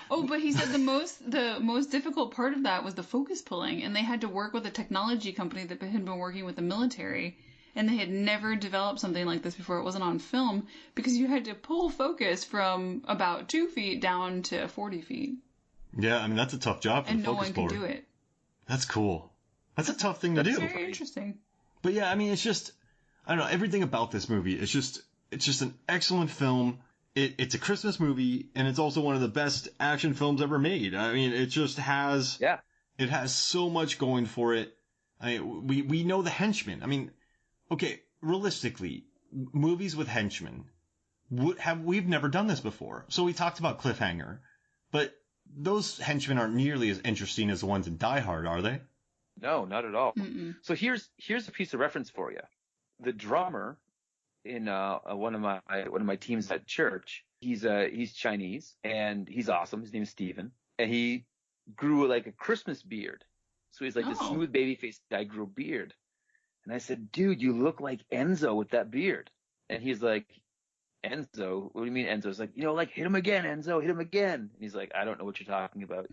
Oh, but he said the most difficult part of that was the focus pulling, and they had to work with a technology company that had been working with the military, and they had never developed something like this before. It wasn't on film because you had to pull focus from about 2 feet down to 40 feet. Yeah, I mean that's a tough job for the focus puller. And no one can do it. That's cool. That's a tough thing to do. Very interesting. But yeah, I mean, it's just, I don't know, everything about this movie is just an excellent film. It's a Christmas movie, and it's also one of the best action films ever made. I mean, it just has, it has so much going for it. I mean, we know the henchmen. I mean, okay, realistically, movies with henchmen, we've never done this before. So we talked about Cliffhanger, but those henchmen aren't nearly as interesting as the ones in Die Hard, are they? No, not at all. Mm-mm. So here's a piece of reference for you. The drummer in one of my teams at church, he's Chinese and he's awesome. His name is Steven, and he grew like a Christmas beard. So he's like this smooth baby faced guy grew a beard. And I said, dude, you look like Enzo with that beard. And he's like, Enzo, what do you mean Enzo's like, like hit him again, Enzo, hit him again. And he's like, I don't know what you're talking about.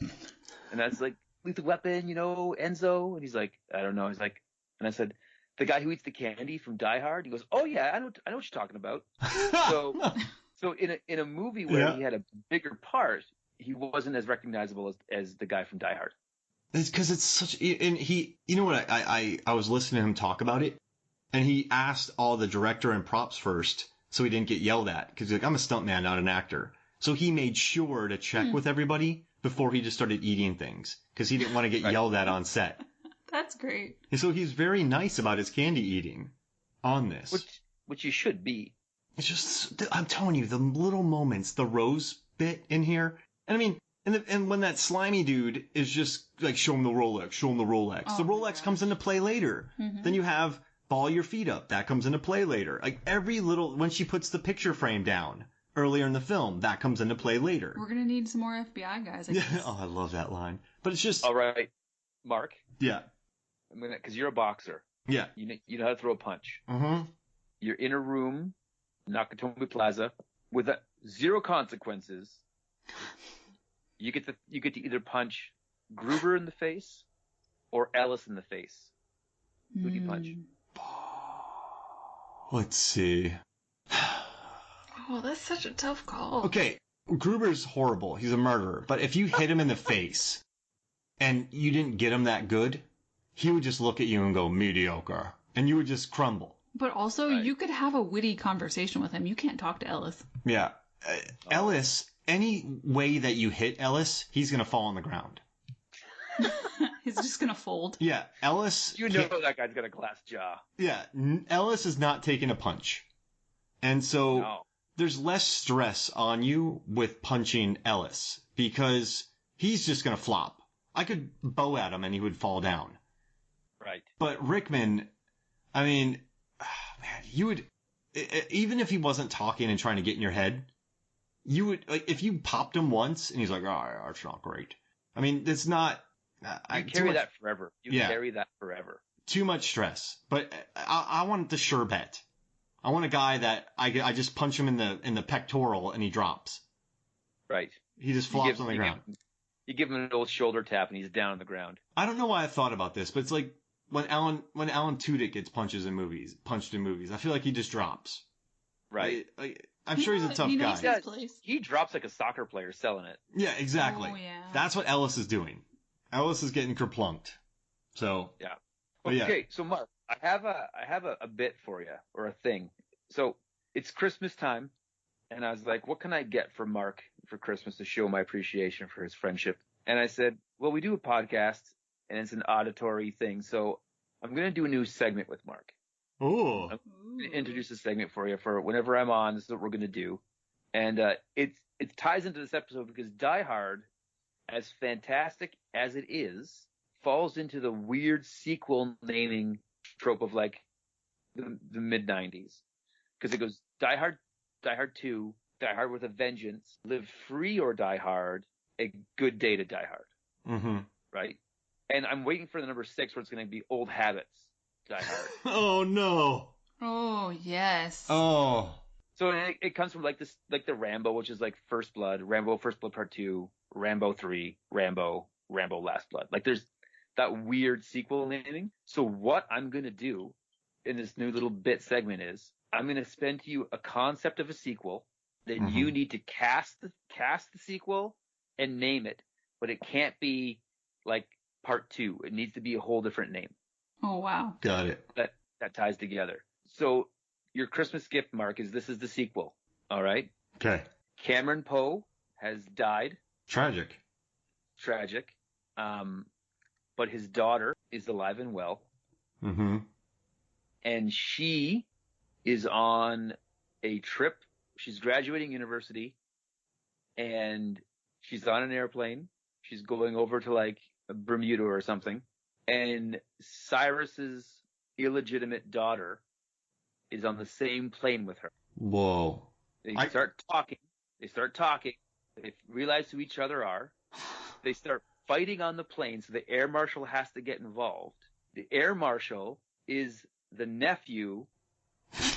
And that's like, Lethal Weapon, Enzo. And he's like, I don't know. He's like, and I said, the guy who eats the candy from Die Hard. He goes, oh yeah, I know what you're talking about. So in a movie where he had a bigger part, he wasn't as recognizable as the guy from Die Hard. It's because it's such, and he, you know what, I was listening to him talk about it, and he asked all the director and props first, so he didn't get yelled at, because he's like, I'm a stuntman, not an actor. So he made sure to check with everybody before he just started eating things, because he didn't want to get yelled at on set. That's great. And so he's very nice about his candy eating on this. Which you should be. It's just, I'm telling you, the little moments, the Rose bit in here, and I mean, and when that slimy dude is just like, show him the Rolex. Oh, the Rolex comes into play later. Mm-hmm. Then you have ball your feet up. That comes into play later. Like every little, when she puts the picture frame down earlier in the film, that comes into play later. We're going to need some more FBI guys, I Yeah. guess. Oh, I love that line. But it's just. All right, Mark. Yeah. Because you're a boxer. Yeah. You know how to throw a punch. Mm-hmm. You're in a room, Nakatomi Plaza, with zero consequences. You get to either punch Gruber in the face or Ellis in the face. Who do you punch? Let's see. Oh, that's such a tough call. Okay, Gruber's horrible. He's a murderer. But if you hit him in the face and you didn't get him that good, he would just look at you and go, mediocre. And you would just crumble. But also, you could have a witty conversation with him. You can't talk to Ellis. Yeah. Ellis, any way that you hit Ellis, he's going to fall on the ground. He's just going to fold. Yeah, Ellis... that guy's got a glass jaw. Yeah, Ellis is not taking a punch. And so there's less stress on you with punching Ellis because he's just going to flop. I could bow at him and he would fall down. Right. But Rickman, I mean, man, you would... Even if he wasn't talking and trying to get in your head, you would... Like, if you popped him once and he's like, oh, that's not great. I mean, it's not... You carry that forever. Carry that forever. Too much stress. But I want the sure bet. I want a guy that I just punch him in the pectoral and he drops. Right. He just flops on the ground. You give him an old shoulder tap and he's down on the ground. I don't know why I thought about this, but it's like when Alan Tudyk gets punched in movies. I feel like he just drops. Right. I'm sure he's a tough guy. He drops like a soccer player selling it. Yeah, exactly. Oh, yeah. That's what Ellis is doing. Ellis is getting kerplunked. So yeah. Okay, so Mark, I have a bit for you, or a thing. So it's Christmas time, and I was like, what can I get for Mark for Christmas to show my appreciation for his friendship? And I said, well, we do a podcast, and it's an auditory thing, so I'm going to do a new segment with Mark. Ooh. I'm going to introduce a segment for you for whenever I'm on. This is what we're going to do. And it ties into this episode because Die Hard, as fantastic as it is, falls into the weird sequel naming trope of like the mid-90s. Because it goes Die Hard 2, Die Hard with a Vengeance, Live Free or Die Hard, A Good Day to Die Hard. Mm-hmm. Right? And I'm waiting for the number 6 where it's going to be Old Habits, Die Hard. Oh, no. Oh, yes. Oh. So it comes from like this, like the Rambo, which is like First Blood, Rambo First Blood Part 2, Rambo 3, Rambo Last Blood. Like there's that weird sequel naming. So what I'm going to do in this new little bit segment is I'm going to spend to you a concept of a sequel. Then you need to cast the sequel and name it, but it can't be like Part 2. It needs to be a whole different name. Oh, wow. Got it. That ties together. So your Christmas gift, Mark, is this is the sequel. All right? Okay. Cameron Poe has died. Tragic. But his daughter is alive and well. Mm-hmm. And she is on a trip. She's graduating university. And she's on an airplane. She's going over to like Bermuda or something. And Cyrus's illegitimate daughter is on the same plane with her. Whoa. They start talking. They realize who each other are. They start fighting on the plane, so the air marshal has to get involved. The air marshal is the nephew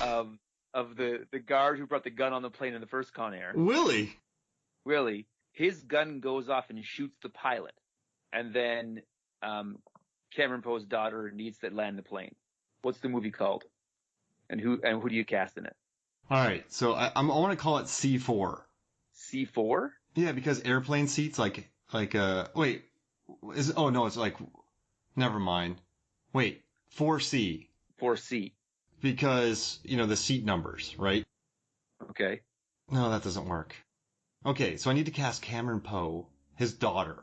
of of the guard who brought the gun on the plane in the first Con Air. Willie. Willie, his gun goes off and shoots the pilot, and then Cameron Poe's daughter needs to land the plane. What's the movie called? And who do you cast in it? All right, so I want to call it C4. C4? Yeah, because airplane seats wait, it's like, never mind. Wait, 4C. 4C. Because, the seat numbers, right? Okay. No, that doesn't work. Okay, so I need to cast Cameron Poe, his daughter.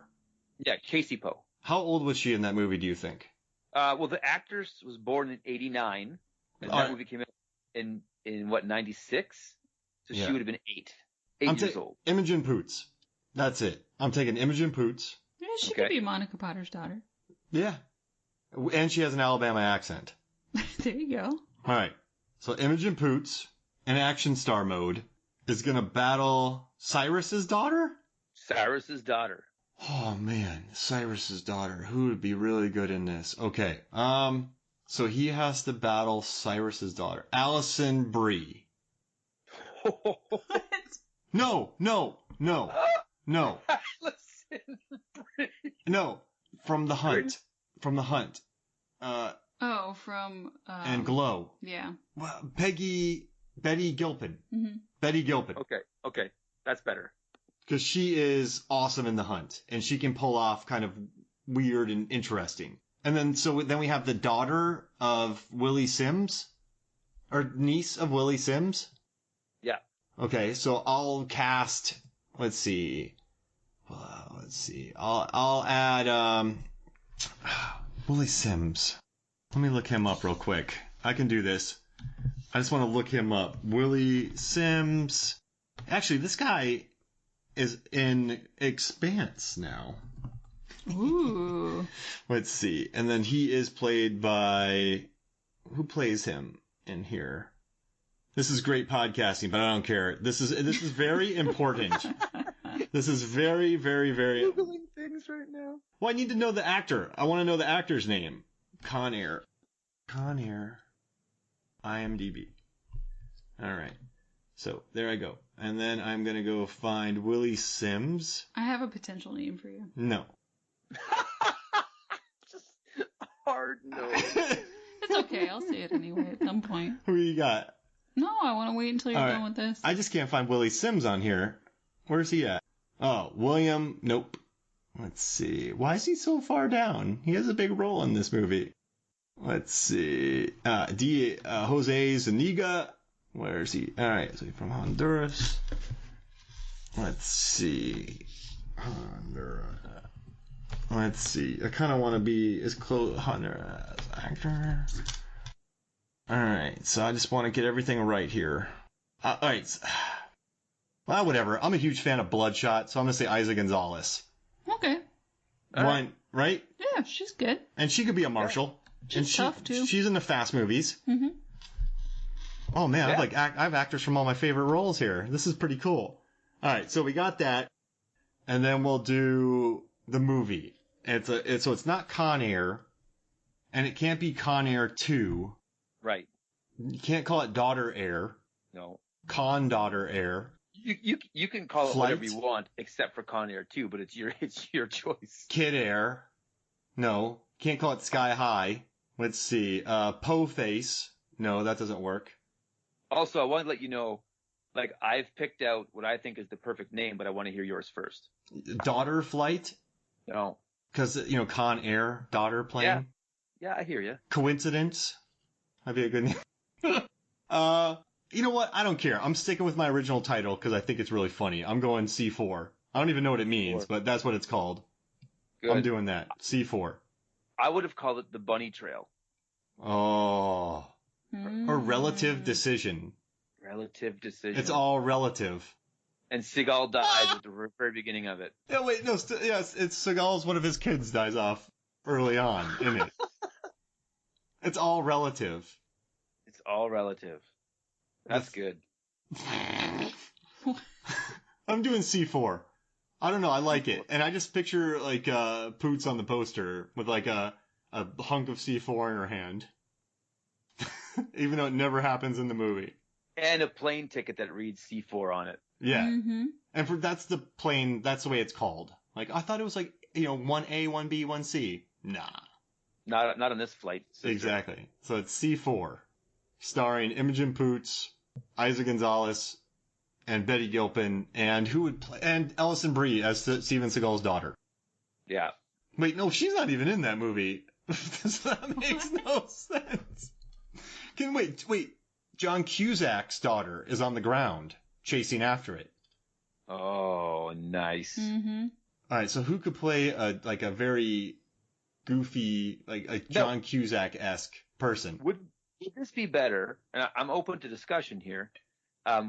Yeah, Casey Poe. How old was she in that movie, do you think? Well, the actress was born in 89, and that movie came out in 96? So Yeah. she would have been 8 years old. Imogen Poots. That's it. I'm taking Imogen Poots. Yeah, she could be Monica Potter's daughter. Yeah. And she has an Alabama accent. There you go. All right. So Imogen Poots, in action star mode, is going to battle Cyrus's daughter? Cyrus's daughter. Oh, man. Cyrus's daughter. Who would be really good in this? Okay. So he has to battle Cyrus's daughter. Allison Brie. What? No. Allison Brie. No. From The Hunt. From The Hunt. From... And Glow. Yeah. Well, Betty Gilpin. Mm-hmm. Betty Gilpin. Okay. That's better. Because she is awesome in The Hunt. And she can pull off kind of weird and interesting. And then we have the daughter of Willie Sims. Or niece of Willie Sims. Yeah. Okay, so I'll cast... Let's see. I'll add... Willie Sims. Let me look him up real quick. I can do this. I just want to look him up. Willie Sims. Actually, this guy is in Expanse now. Ooh. Let's see. And then he is played by... Who plays him in here? This is great podcasting, but I don't care. This is very important. This is very, very, very... Googling things right now. Well, I need to know the actor. I want to know the actor's name. Con Air. IMDb. All right. So there I go. And then I'm going to go find Willie Sims. I have a potential name for you. No. Just hard no. It's okay. I'll say it anyway at some point. Who you got? No, I want to wait until you're done with this. I just can't find Willie Sims on here. Where's he at? Oh, William. Nope. Let's see. Why is he so far down? He has a big role in this movie. Let's see. Jose Zuniga. Where is he? All right. So he's from Honduras. Let's see. Honduras. Let's see. I kind of want to be as close Honduras actor. All right. So I just want to get everything right here. All right. Well, whatever. I'm a huge fan of Bloodshot, so I'm going to say Isa Gonzalez. Okay. One, right? Yeah, she's good. And she could be a marshal. She's tough, too. She's in the Fast movies. Mm-hmm. Oh, man. I have actors from all my favorite roles here. This is pretty cool. All right, so we got that. And then we'll do the movie. So it's not Con Air, and it can't be Con Air 2. Right. You can't call it Daughter Air. No. Con Daughter Air. You can call it whatever you want, except for Con Air 2, but it's your choice. Kid Air. No. Can't call it Sky High. Let's see. Po Face. No, that doesn't work. Also, I want to let you know, like, I've picked out what I think is the perfect name, but I want to hear yours first. Daughter Flight? No. Because, Con Air, daughter plane. Yeah, I hear you. Coincidence? That'd be a good name. You know what? I don't care. I'm sticking with my original title because I think it's really funny. I'm going C4. I don't even know what it means, but that's what it's called. Good. I'm doing that. C4. I would have called it the Bunny Trail. Oh. Or Relative Decision. Relative Decision. It's all relative. And Seagal dies at the very beginning of it. Yeah, wait, no, yes, it's Seagal's one of his kids dies off early on in it. It's all relative. It's all relative. That's good. I'm doing C4. I don't know, I like it. And I just picture, like, Poots on the poster with, like, a hunk of C4 in her hand. Even though it never happens in the movie. And a plane ticket that reads C4 on it. Yeah. Mm-hmm. And that's the plane, that's the way it's called. Like, I thought it was like, 1A, 1B, 1C. Nah. Not on this flight. Sister. Exactly. So it's C4. Starring Imogen Poots, Isa Gonzalez, and Betty Gilpin, and who would play, and Alison Brie as Steven Seagal's daughter. Yeah. Wait, no, she's not even in that movie. That makes no sense. Wait. John Cusack's daughter is on the ground, chasing after it. Oh, nice. Mm-hmm. All right, so who could play a very goofy, like a John Cusack-esque person? Would this be better? And I'm open to discussion here.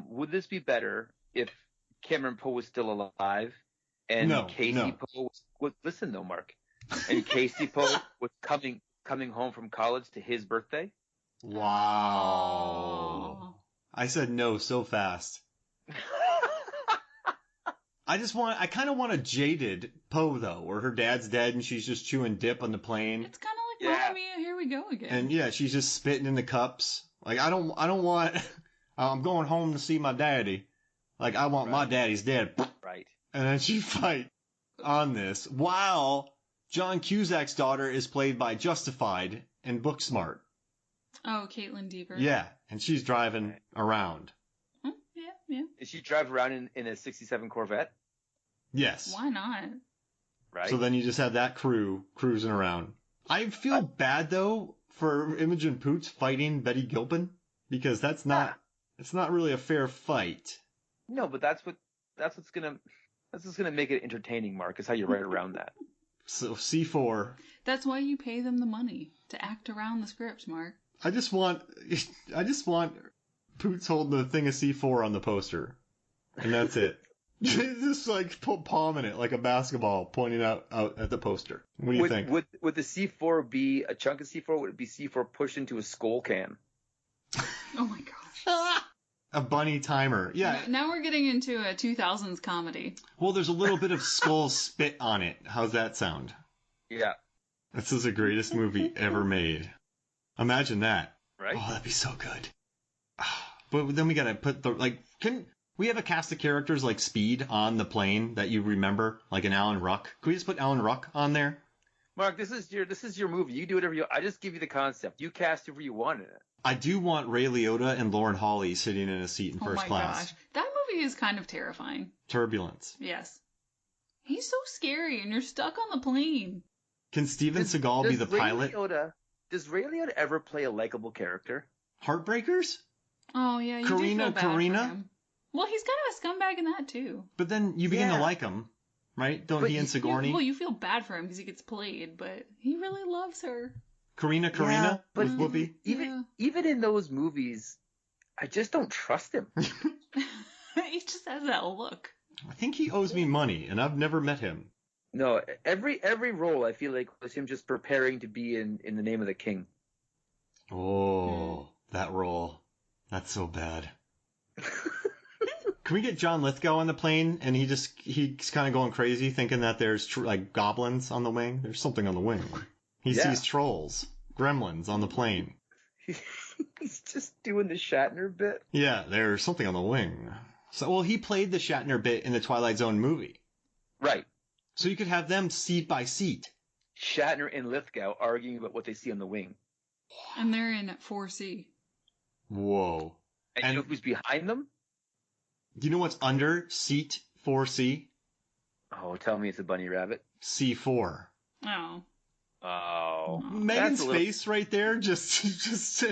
Would this be better if Cameron Poe was still alive and Casey Poe was listen though, Mark, and Casey Poe was coming home from college to his birthday? Wow. Oh. I said no so fast. I kind of want a jaded Poe though, where her dad's dead and she's just chewing dip on the plane. It's kind of like Mamma Mia, Here We Go Again. And yeah, she's just spitting in the cups. Like, I don't want, I'm going home to see my daddy. Like, I want my daddy's dead. Right. And then she fight on this. While John Cusack's daughter is played by Justified and Booksmart. Oh, Caitlin Dever. Yeah, and she's driving around. Yeah. Did she drive around in a 67 Corvette? Yes. Why not? Right. So then you just have that crew cruising around. I feel bad though for Imogen Poots fighting Betty Gilpin because it's not really a fair fight. No, but that's what's gonna make it entertaining, Mark, is how you write around that. So C4. That's why you pay them the money to act around the script, Mark. I just want Poots holding the thing of C4 on the poster. And that's it. Just like palming it like a basketball, pointing out at the poster. What do you think? Would the C4 be a chunk of C4? Would it be C4 pushed into a skull can? Oh my gosh. A bunny timer. Yeah. Now we're getting into a 2000s comedy. Well, there's a little bit of skull spit on it. How's that sound? Yeah. This is the greatest movie ever made. Imagine that. Right? Oh, that'd be so good. But then we gotta put can we have a cast of characters like Speed on the plane that you remember, like an Alan Ruck? Can we just put Alan Ruck on there? Mark, this is your movie. You do whatever you. I just give you the concept. You cast whoever you want in it. I do want Ray Liotta and Lauren Holly sitting in a seat in first class. Gosh. That movie is kind of terrifying. Turbulence. Yes. He's so scary and you're stuck on the plane. Can Steven Seagal be the pilot? Does Ray Liotta ever play a likable character? Heartbreakers? Oh, yeah, you do feel bad for Karina? him. Well, he's kind of a scumbag in that, too. But then you begin to like him, right? Don't he and Sigourney? Well, you feel bad for him because he gets played, but he really loves her. Karina but with Whoopi? Even in those movies, I just don't trust him. He just has that look. I think he owes me money, and I've never met him. No, every role I feel like was him just preparing to be in the name of the king. Oh, that role. That's so bad. Can we get John Lithgow on the plane and he's kind of going crazy thinking that there's goblins on the wing? There's something on the wing. He sees trolls, gremlins on the plane. He's just doing the Shatner bit. Yeah, there's something on the wing. So, he played the Shatner bit in the Twilight Zone movie. Right. So you could have them seat by seat. Shatner and Lithgow arguing about what they see on the wing. And they're in 4C. Whoa. And you know who's behind them? Do you know what's under seat 4C? Oh, tell me it's a bunny rabbit. C4. Oh. Oh. Megan's face right there just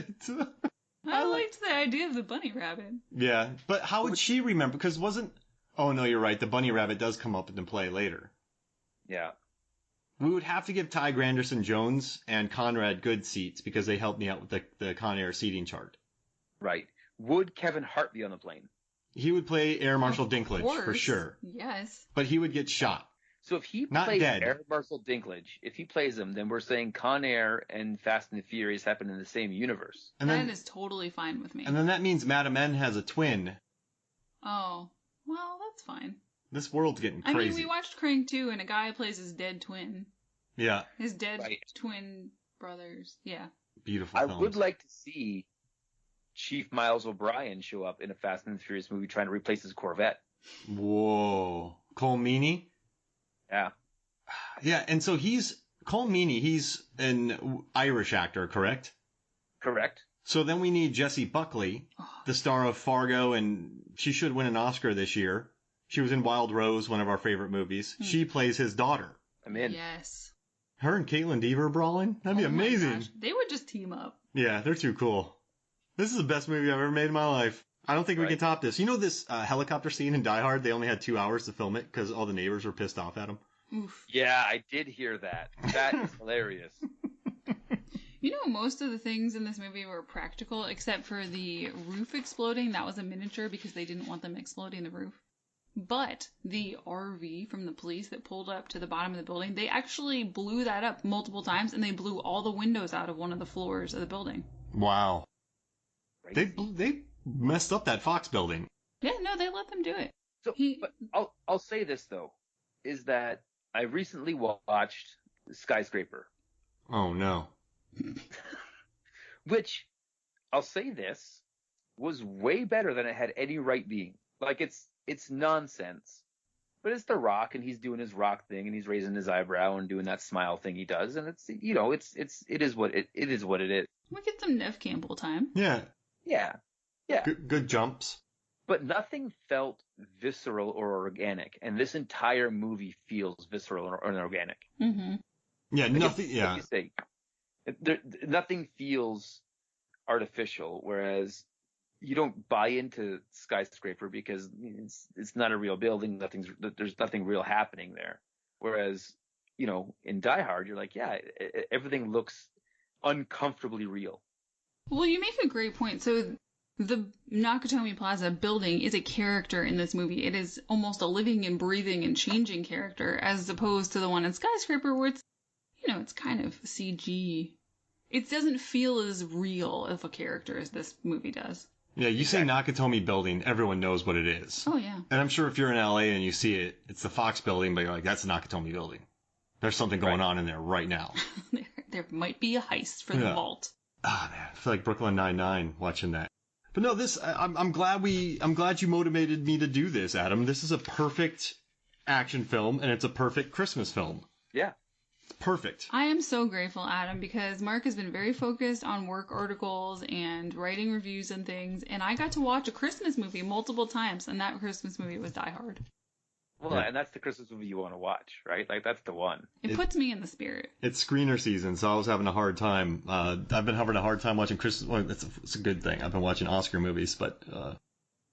I liked the idea of the bunny rabbit. Yeah, but how would she remember? Because oh no, you're right. The bunny rabbit does come up into play later. Yeah. We would have to give Ty Granderson Jones and Conrad good seats because they helped me out with the Con Air seating chart. Right. Would Kevin Hart be on the plane? He would play Air Marshal Dinklage for sure. Yes. But he would get shot. So if he plays Air Marshal Dinklage, if he plays him, then we're saying Con Air and Fast and the Furious happen in the same universe. And that is totally fine with me. And then that means Madam N has a twin. Oh. Well, that's fine. This world's getting crazy. I mean, we watched Crank 2 and a guy plays his dead twin. Yeah. His dead twin brothers. Yeah. Beautiful films. I would like to see Chief Miles O'Brien show up in a Fast and the Furious movie trying to replace his Corvette. Whoa. Cole Meany? Yeah. Yeah, and so Cole Meany, he's an Irish actor, correct? Correct. So then we need Jessie Buckley, the star of Fargo, and she should win an Oscar this year. She was in Wild Rose, one of our favorite movies. She plays his daughter. I'm in. Yes. Her and Caitlin Dever brawling? That'd be Oh my amazing. gosh. They would just team up. Yeah, they're too cool. This is the best movie I've ever made in my life. I don't think we can top this. You know this helicopter scene in Die Hard? They only had 2 hours to film it because all the neighbors were pissed off at them. Oof. Yeah, I did hear that. That is hilarious. You know, most of the things in this movie were practical, except for the roof exploding. That was a miniature because they didn't want them exploding the roof. But the RV from the police that pulled up to the bottom of the building, they actually blew that up multiple times, and they blew all the windows out of one of the floors of the building. Wow. Crazy. They messed up that Fox building. Yeah, no, they let them do it. So, but I'll say this though, is that I recently watched Skyscraper. Oh no. Which, I'll say this, was way better than it had any right being. Like it's nonsense, but it's The Rock and he's doing his rock thing and he's raising his eyebrow and doing that smile thing he does, and it is what it is. We get some Nev Campbell time. Yeah. Yeah. Good jumps. But nothing felt visceral or organic, and this entire movie feels visceral or organic. Mm-hmm. Yeah, Like nothing. Yeah. Like you say, nothing feels artificial, whereas you don't buy into Skyscraper because it's not a real building. There's nothing real happening there. Whereas, in Die Hard, you're like, yeah, everything looks uncomfortably real. Well, you make a great point. So the Nakatomi Plaza building is a character in this movie. It is almost a living and breathing and changing character, as opposed to the one in Skyscraper where it's, it's kind of CG. It doesn't feel as real of a character as this movie does. Yeah, you say Nakatomi building, everyone knows what it is. Oh, yeah. And I'm sure if you're in LA and you see it, it's the Fox building, but you're like, that's the Nakatomi building. There's something going on in there right now. There might be a heist for the vault. Ah, man, I feel like Brooklyn Nine-Nine watching that. But no, I'm glad you motivated me to do this, Adam. This is a perfect action film, and it's a perfect Christmas film. Yeah. It's perfect. I am so grateful, Adam, because Mark has been very focused on work articles and writing reviews and things, and I got to watch a Christmas movie multiple times, and that Christmas movie was Die Hard. Well, and that's the Christmas movie you want to watch, right? Like, that's the one. It puts me in the spirit. It's screener season, so I was having a hard time. I've been having a hard time watching Christmas. Well, it's a good thing. I've been watching Oscar movies, but I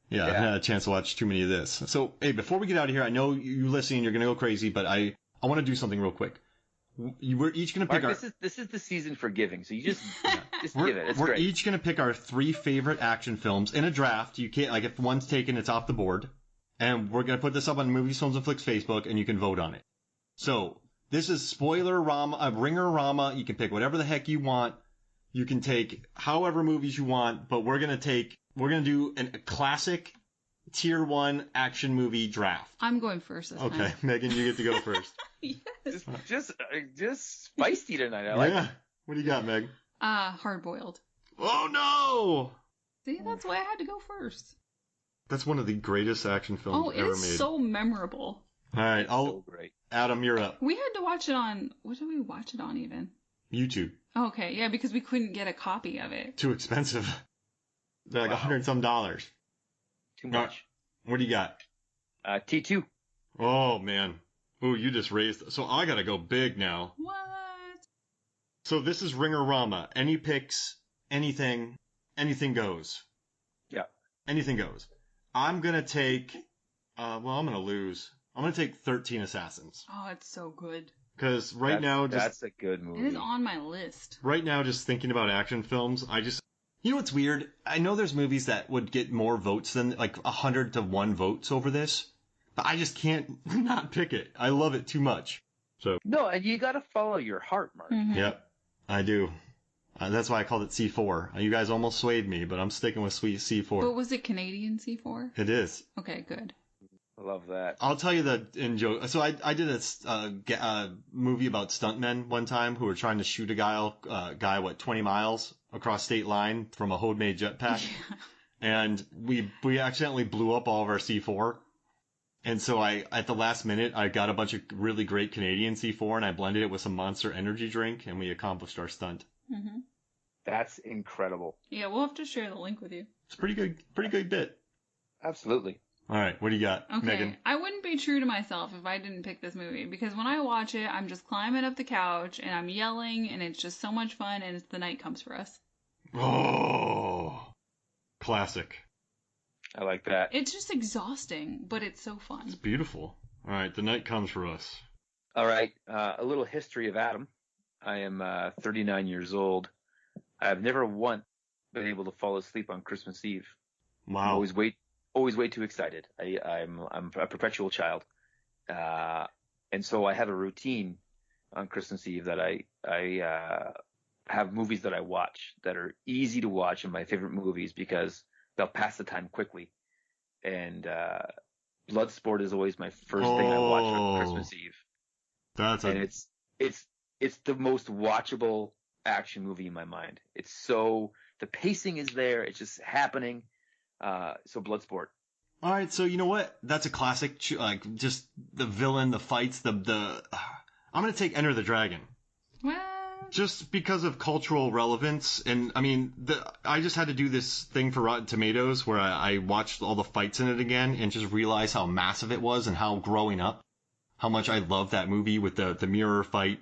haven't had a chance to watch too many of this. So, hey, before we get out of here, I know you listening, you're gonna go crazy, but I want to do something real quick. We're each gonna pick Mark, this is the season for giving, so you just give it. It's we're great. each gonna pick our 3 favorite action films in a draft. You can't, like, if one's taken, it's off the board. And we're going to put this up on Movies, Films, and Flicks Facebook, and you can vote on it. So, this is Spoiler-Rama, Ringer-Rama. You can pick whatever the heck you want. You can take however movies you want, but we're going to do a classic Tier 1 action movie draft. I'm going first this time. Okay, Megan, you get to go first. Yes. Just feisty tonight. I like it. What do you got, Meg? Hard Boiled. Oh, no! See, that's why I had to go first. That's one of the greatest action films ever made. Oh, it is so memorable. All right, So great. Adam, you're up. We had to watch it on, what did we watch it on even? YouTube. Okay, yeah, because we couldn't get a copy of it. Too expensive. They're like $100 some. Too much. What do you got? T2. Oh, man. Ooh, you just raised. So I got to go big now. What? So this is Ringer-Rama. Any picks, anything goes. Yeah. Anything goes. I'm going to take, I'm going to lose. I'm going to take 13 Assassins. Oh, it's so good. Because that's a good movie. It is on my list. Right now, just thinking about action films, you know what's weird? I know there's movies that would get more votes than, like, 100 to 1 votes over this, but I just can't not pick it. I love it too much. So. No, and you got to follow your heart, Mark. Mm-hmm. Yep, I do. That's why I called it C4. You guys almost swayed me, but I'm sticking with sweet C4. But was it Canadian C4? It is. Okay, good. I love that. I'll tell you that in joke. So I did a movie about stuntmen one time who were trying to shoot a guy 20 miles across state line from a homemade jetpack. Yeah. And we accidentally blew up all of our C4. And so at the last minute, I got a bunch of really great Canadian C4 and I blended it with some Monster Energy drink and we accomplished our stunt. Mm-hmm. That's incredible. Yeah, we'll have to share the link with you. It's a pretty good bit. Absolutely. All right, what do you got, okay. Megan? I wouldn't be true to myself if I didn't pick this movie, because when I watch it, I'm just climbing up the couch and I'm yelling, and it's just so much fun, and it's The Night Comes for Us. Oh, classic. I like that. It's just exhausting, but it's so fun. It's beautiful. All right, The Night Comes for Us. All right, a little history of Adam. I am 39 years old. I've never once been able to fall asleep on Christmas Eve. Wow. I'm always way too excited. I'm a perpetual child, and so I have a routine on Christmas Eve that I have movies that I watch that are easy to watch and my favorite movies because they'll pass the time quickly. And Bloodsport is always my first thing I watch on Christmas Eve. It's the most watchable action movie in my mind. It's so the pacing is there. It's just happening. So Bloodsport. All right, so you know what? That's a classic. Like just the villain, the fights, I'm gonna take Enter the Dragon. What? Just because of cultural relevance, and I mean, I just had to do this thing for Rotten Tomatoes where I watched all the fights in it again and just realized how massive it was and how growing up, how much I loved that movie with the mirror fight,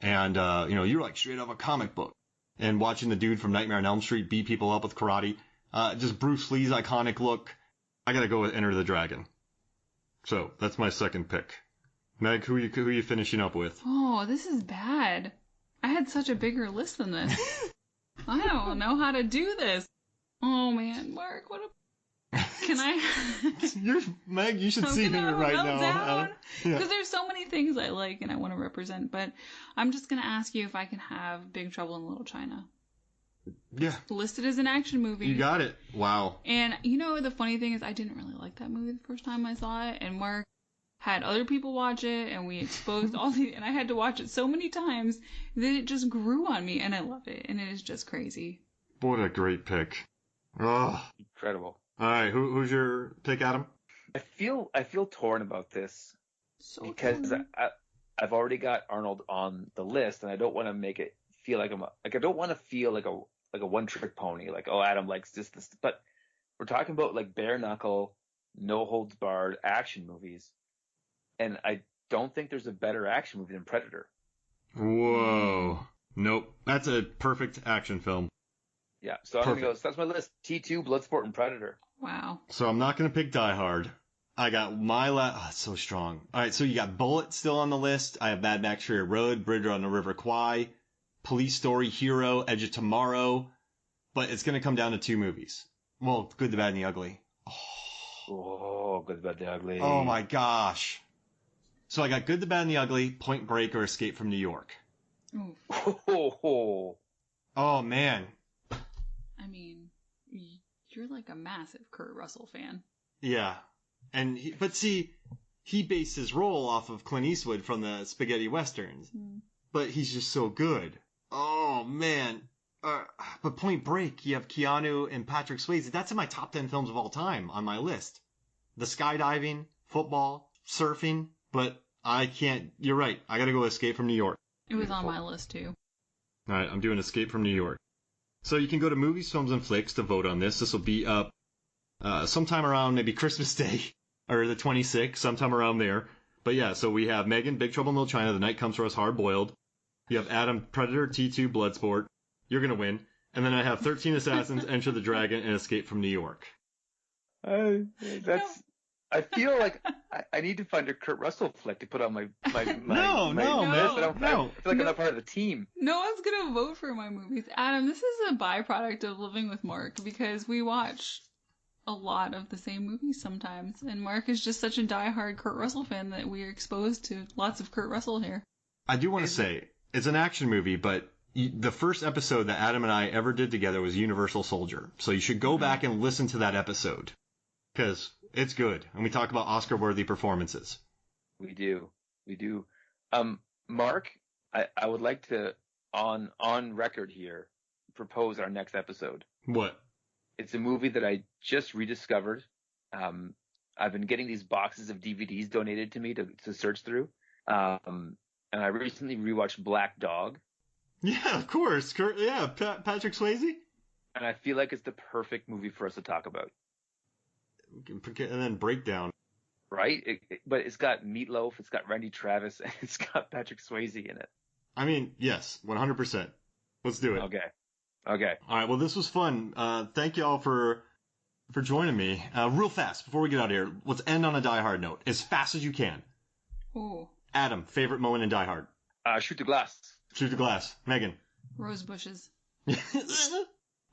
and you're like straight out of a comic book, and watching the dude from Nightmare on Elm Street beat people up with karate. Just Bruce Lee's iconic look. I gotta go with Enter the Dragon. So that's my second pick. Meg, who are you finishing up with? Oh, this is bad. I had such a bigger list than this. I don't know how to do this. Oh man, Mark, what a... Can I... Meg, you should see me right now. Because there's so many things I like and I want to represent, but I'm just gonna ask you if I can have Big Trouble in Little China. Yeah. Listed as an action movie. You got it. Wow. And the funny thing is I didn't really like that movie the first time I saw it, and Mark had other people watch it, and we exposed and I had to watch it so many times that it just grew on me, and I love it, and it is just crazy. What a great pick. Oh. Incredible. All right, who's your pick, Adam? I feel torn about this because torn. I've already got Arnold on the list, and I don't want to make it feel like I don't want to feel like a one-trick pony, like, oh, Adam likes this, but we're talking about like bare knuckle, no holds barred action movies, and I don't think there's a better action movie than Predator. Whoa. Nope. That's a perfect action film. Yeah, so I'm going to go, so that's my list. T2, Bloodsport, and Predator. Wow. So I'm not going to pick Die Hard. I got my it's so strong. All right, so you got Bullet still on the list. I have Mad Max Fury Road, Bridge on the River Kwai, Police Story, Hero, Edge of Tomorrow. But it's going to come down to two movies. Well, Good, the Bad, and the Ugly. Oh, Good, the Bad, and the Ugly. Oh, my gosh. So I got Good, the Bad, and the Ugly, Point Break, or Escape from New York. Oh, man. I mean, you're like a massive Kurt Russell fan. Yeah. But see, he based his role off of Clint Eastwood from the spaghetti westerns. Mm. But he's just so good. Oh, man. But Point Break, you have Keanu and Patrick Swayze. That's in my top 10 films of all time on my list. The skydiving, football, surfing, but I can't. You're right. I gotta go Escape from New York. It was on my list, too. All right, I'm doing Escape from New York. So you can go to Movies, Films, and Flicks to vote on this. This will be up sometime around maybe Christmas Day or the 26th, sometime around there. But yeah, so we have Megan, Big Trouble in Little China, The Night Comes for Us, Hard Boiled. You have Adam, Predator, T2, Bloodsport. You're going to win. And then I have 13 Assassins, Enter the Dragon, and Escape from New York. I feel like I need to find a Kurt Russell flick to put on my No. list. I feel like I'm not part of the team. No one's going to vote for my movies. Adam, this is a byproduct of living with Mark because we watch a lot of the same movies sometimes. And Mark is just such a diehard Kurt Russell fan that we are exposed to lots of Kurt Russell here. I do want to say, it's an action movie, but the first episode that Adam and I ever did together was Universal Soldier. So you should go back and listen to that episode. Because it's good. And we talk about Oscar-worthy performances. We do. Mark, I would like to, on record here, propose our next episode. What? It's a movie that I just rediscovered. I've been getting these boxes of DVDs donated to me to search through. And I recently rewatched Black Dog. Yeah, of course. Yeah, Patrick Swayze. And I feel like it's the perfect movie for us to talk about. And then Breakdown. Right? But it's got Meatloaf, it's got Randy Travis, and it's got Patrick Swayze in it. I mean, yes, 100%. Let's do it. Okay. All right. Well, this was fun. Thank you all for joining me. Real fast, before we get out of here, let's end on a Die Hard note. As fast as you can. Ooh. Adam, favorite moment in Die Hard? Shoot the glass. Shoot the glass. Megan. Rose bushes.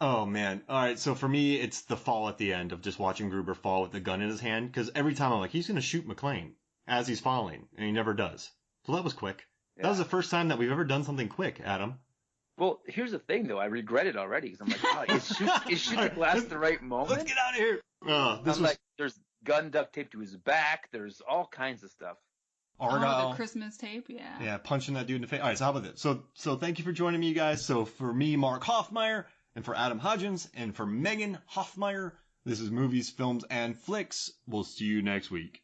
Oh, man. All right. So for me, it's the fall at the end of just watching Gruber fall with the gun in his hand. Because every time I'm like, he's going to shoot McClane as he's falling. And he never does. So that was quick. Yeah. That was the first time that we've ever done something quick, Adam. Well, here's the thing, though. I regret it already. Because I'm like, oh, is shoot the glass the right moment? Let's get out of here. Like, there's gun duct tape to his back. There's all kinds of stuff. Argyle. Oh, the Christmas tape, yeah. Yeah, punching that dude in the face. All right, so how about this? So thank you for joining me, you guys. So for me, Mark Hoffmeyer, and for Adam Hodgins, and for Megan Hoffmeyer, this is Movies, Films, and Flicks. We'll see you next week.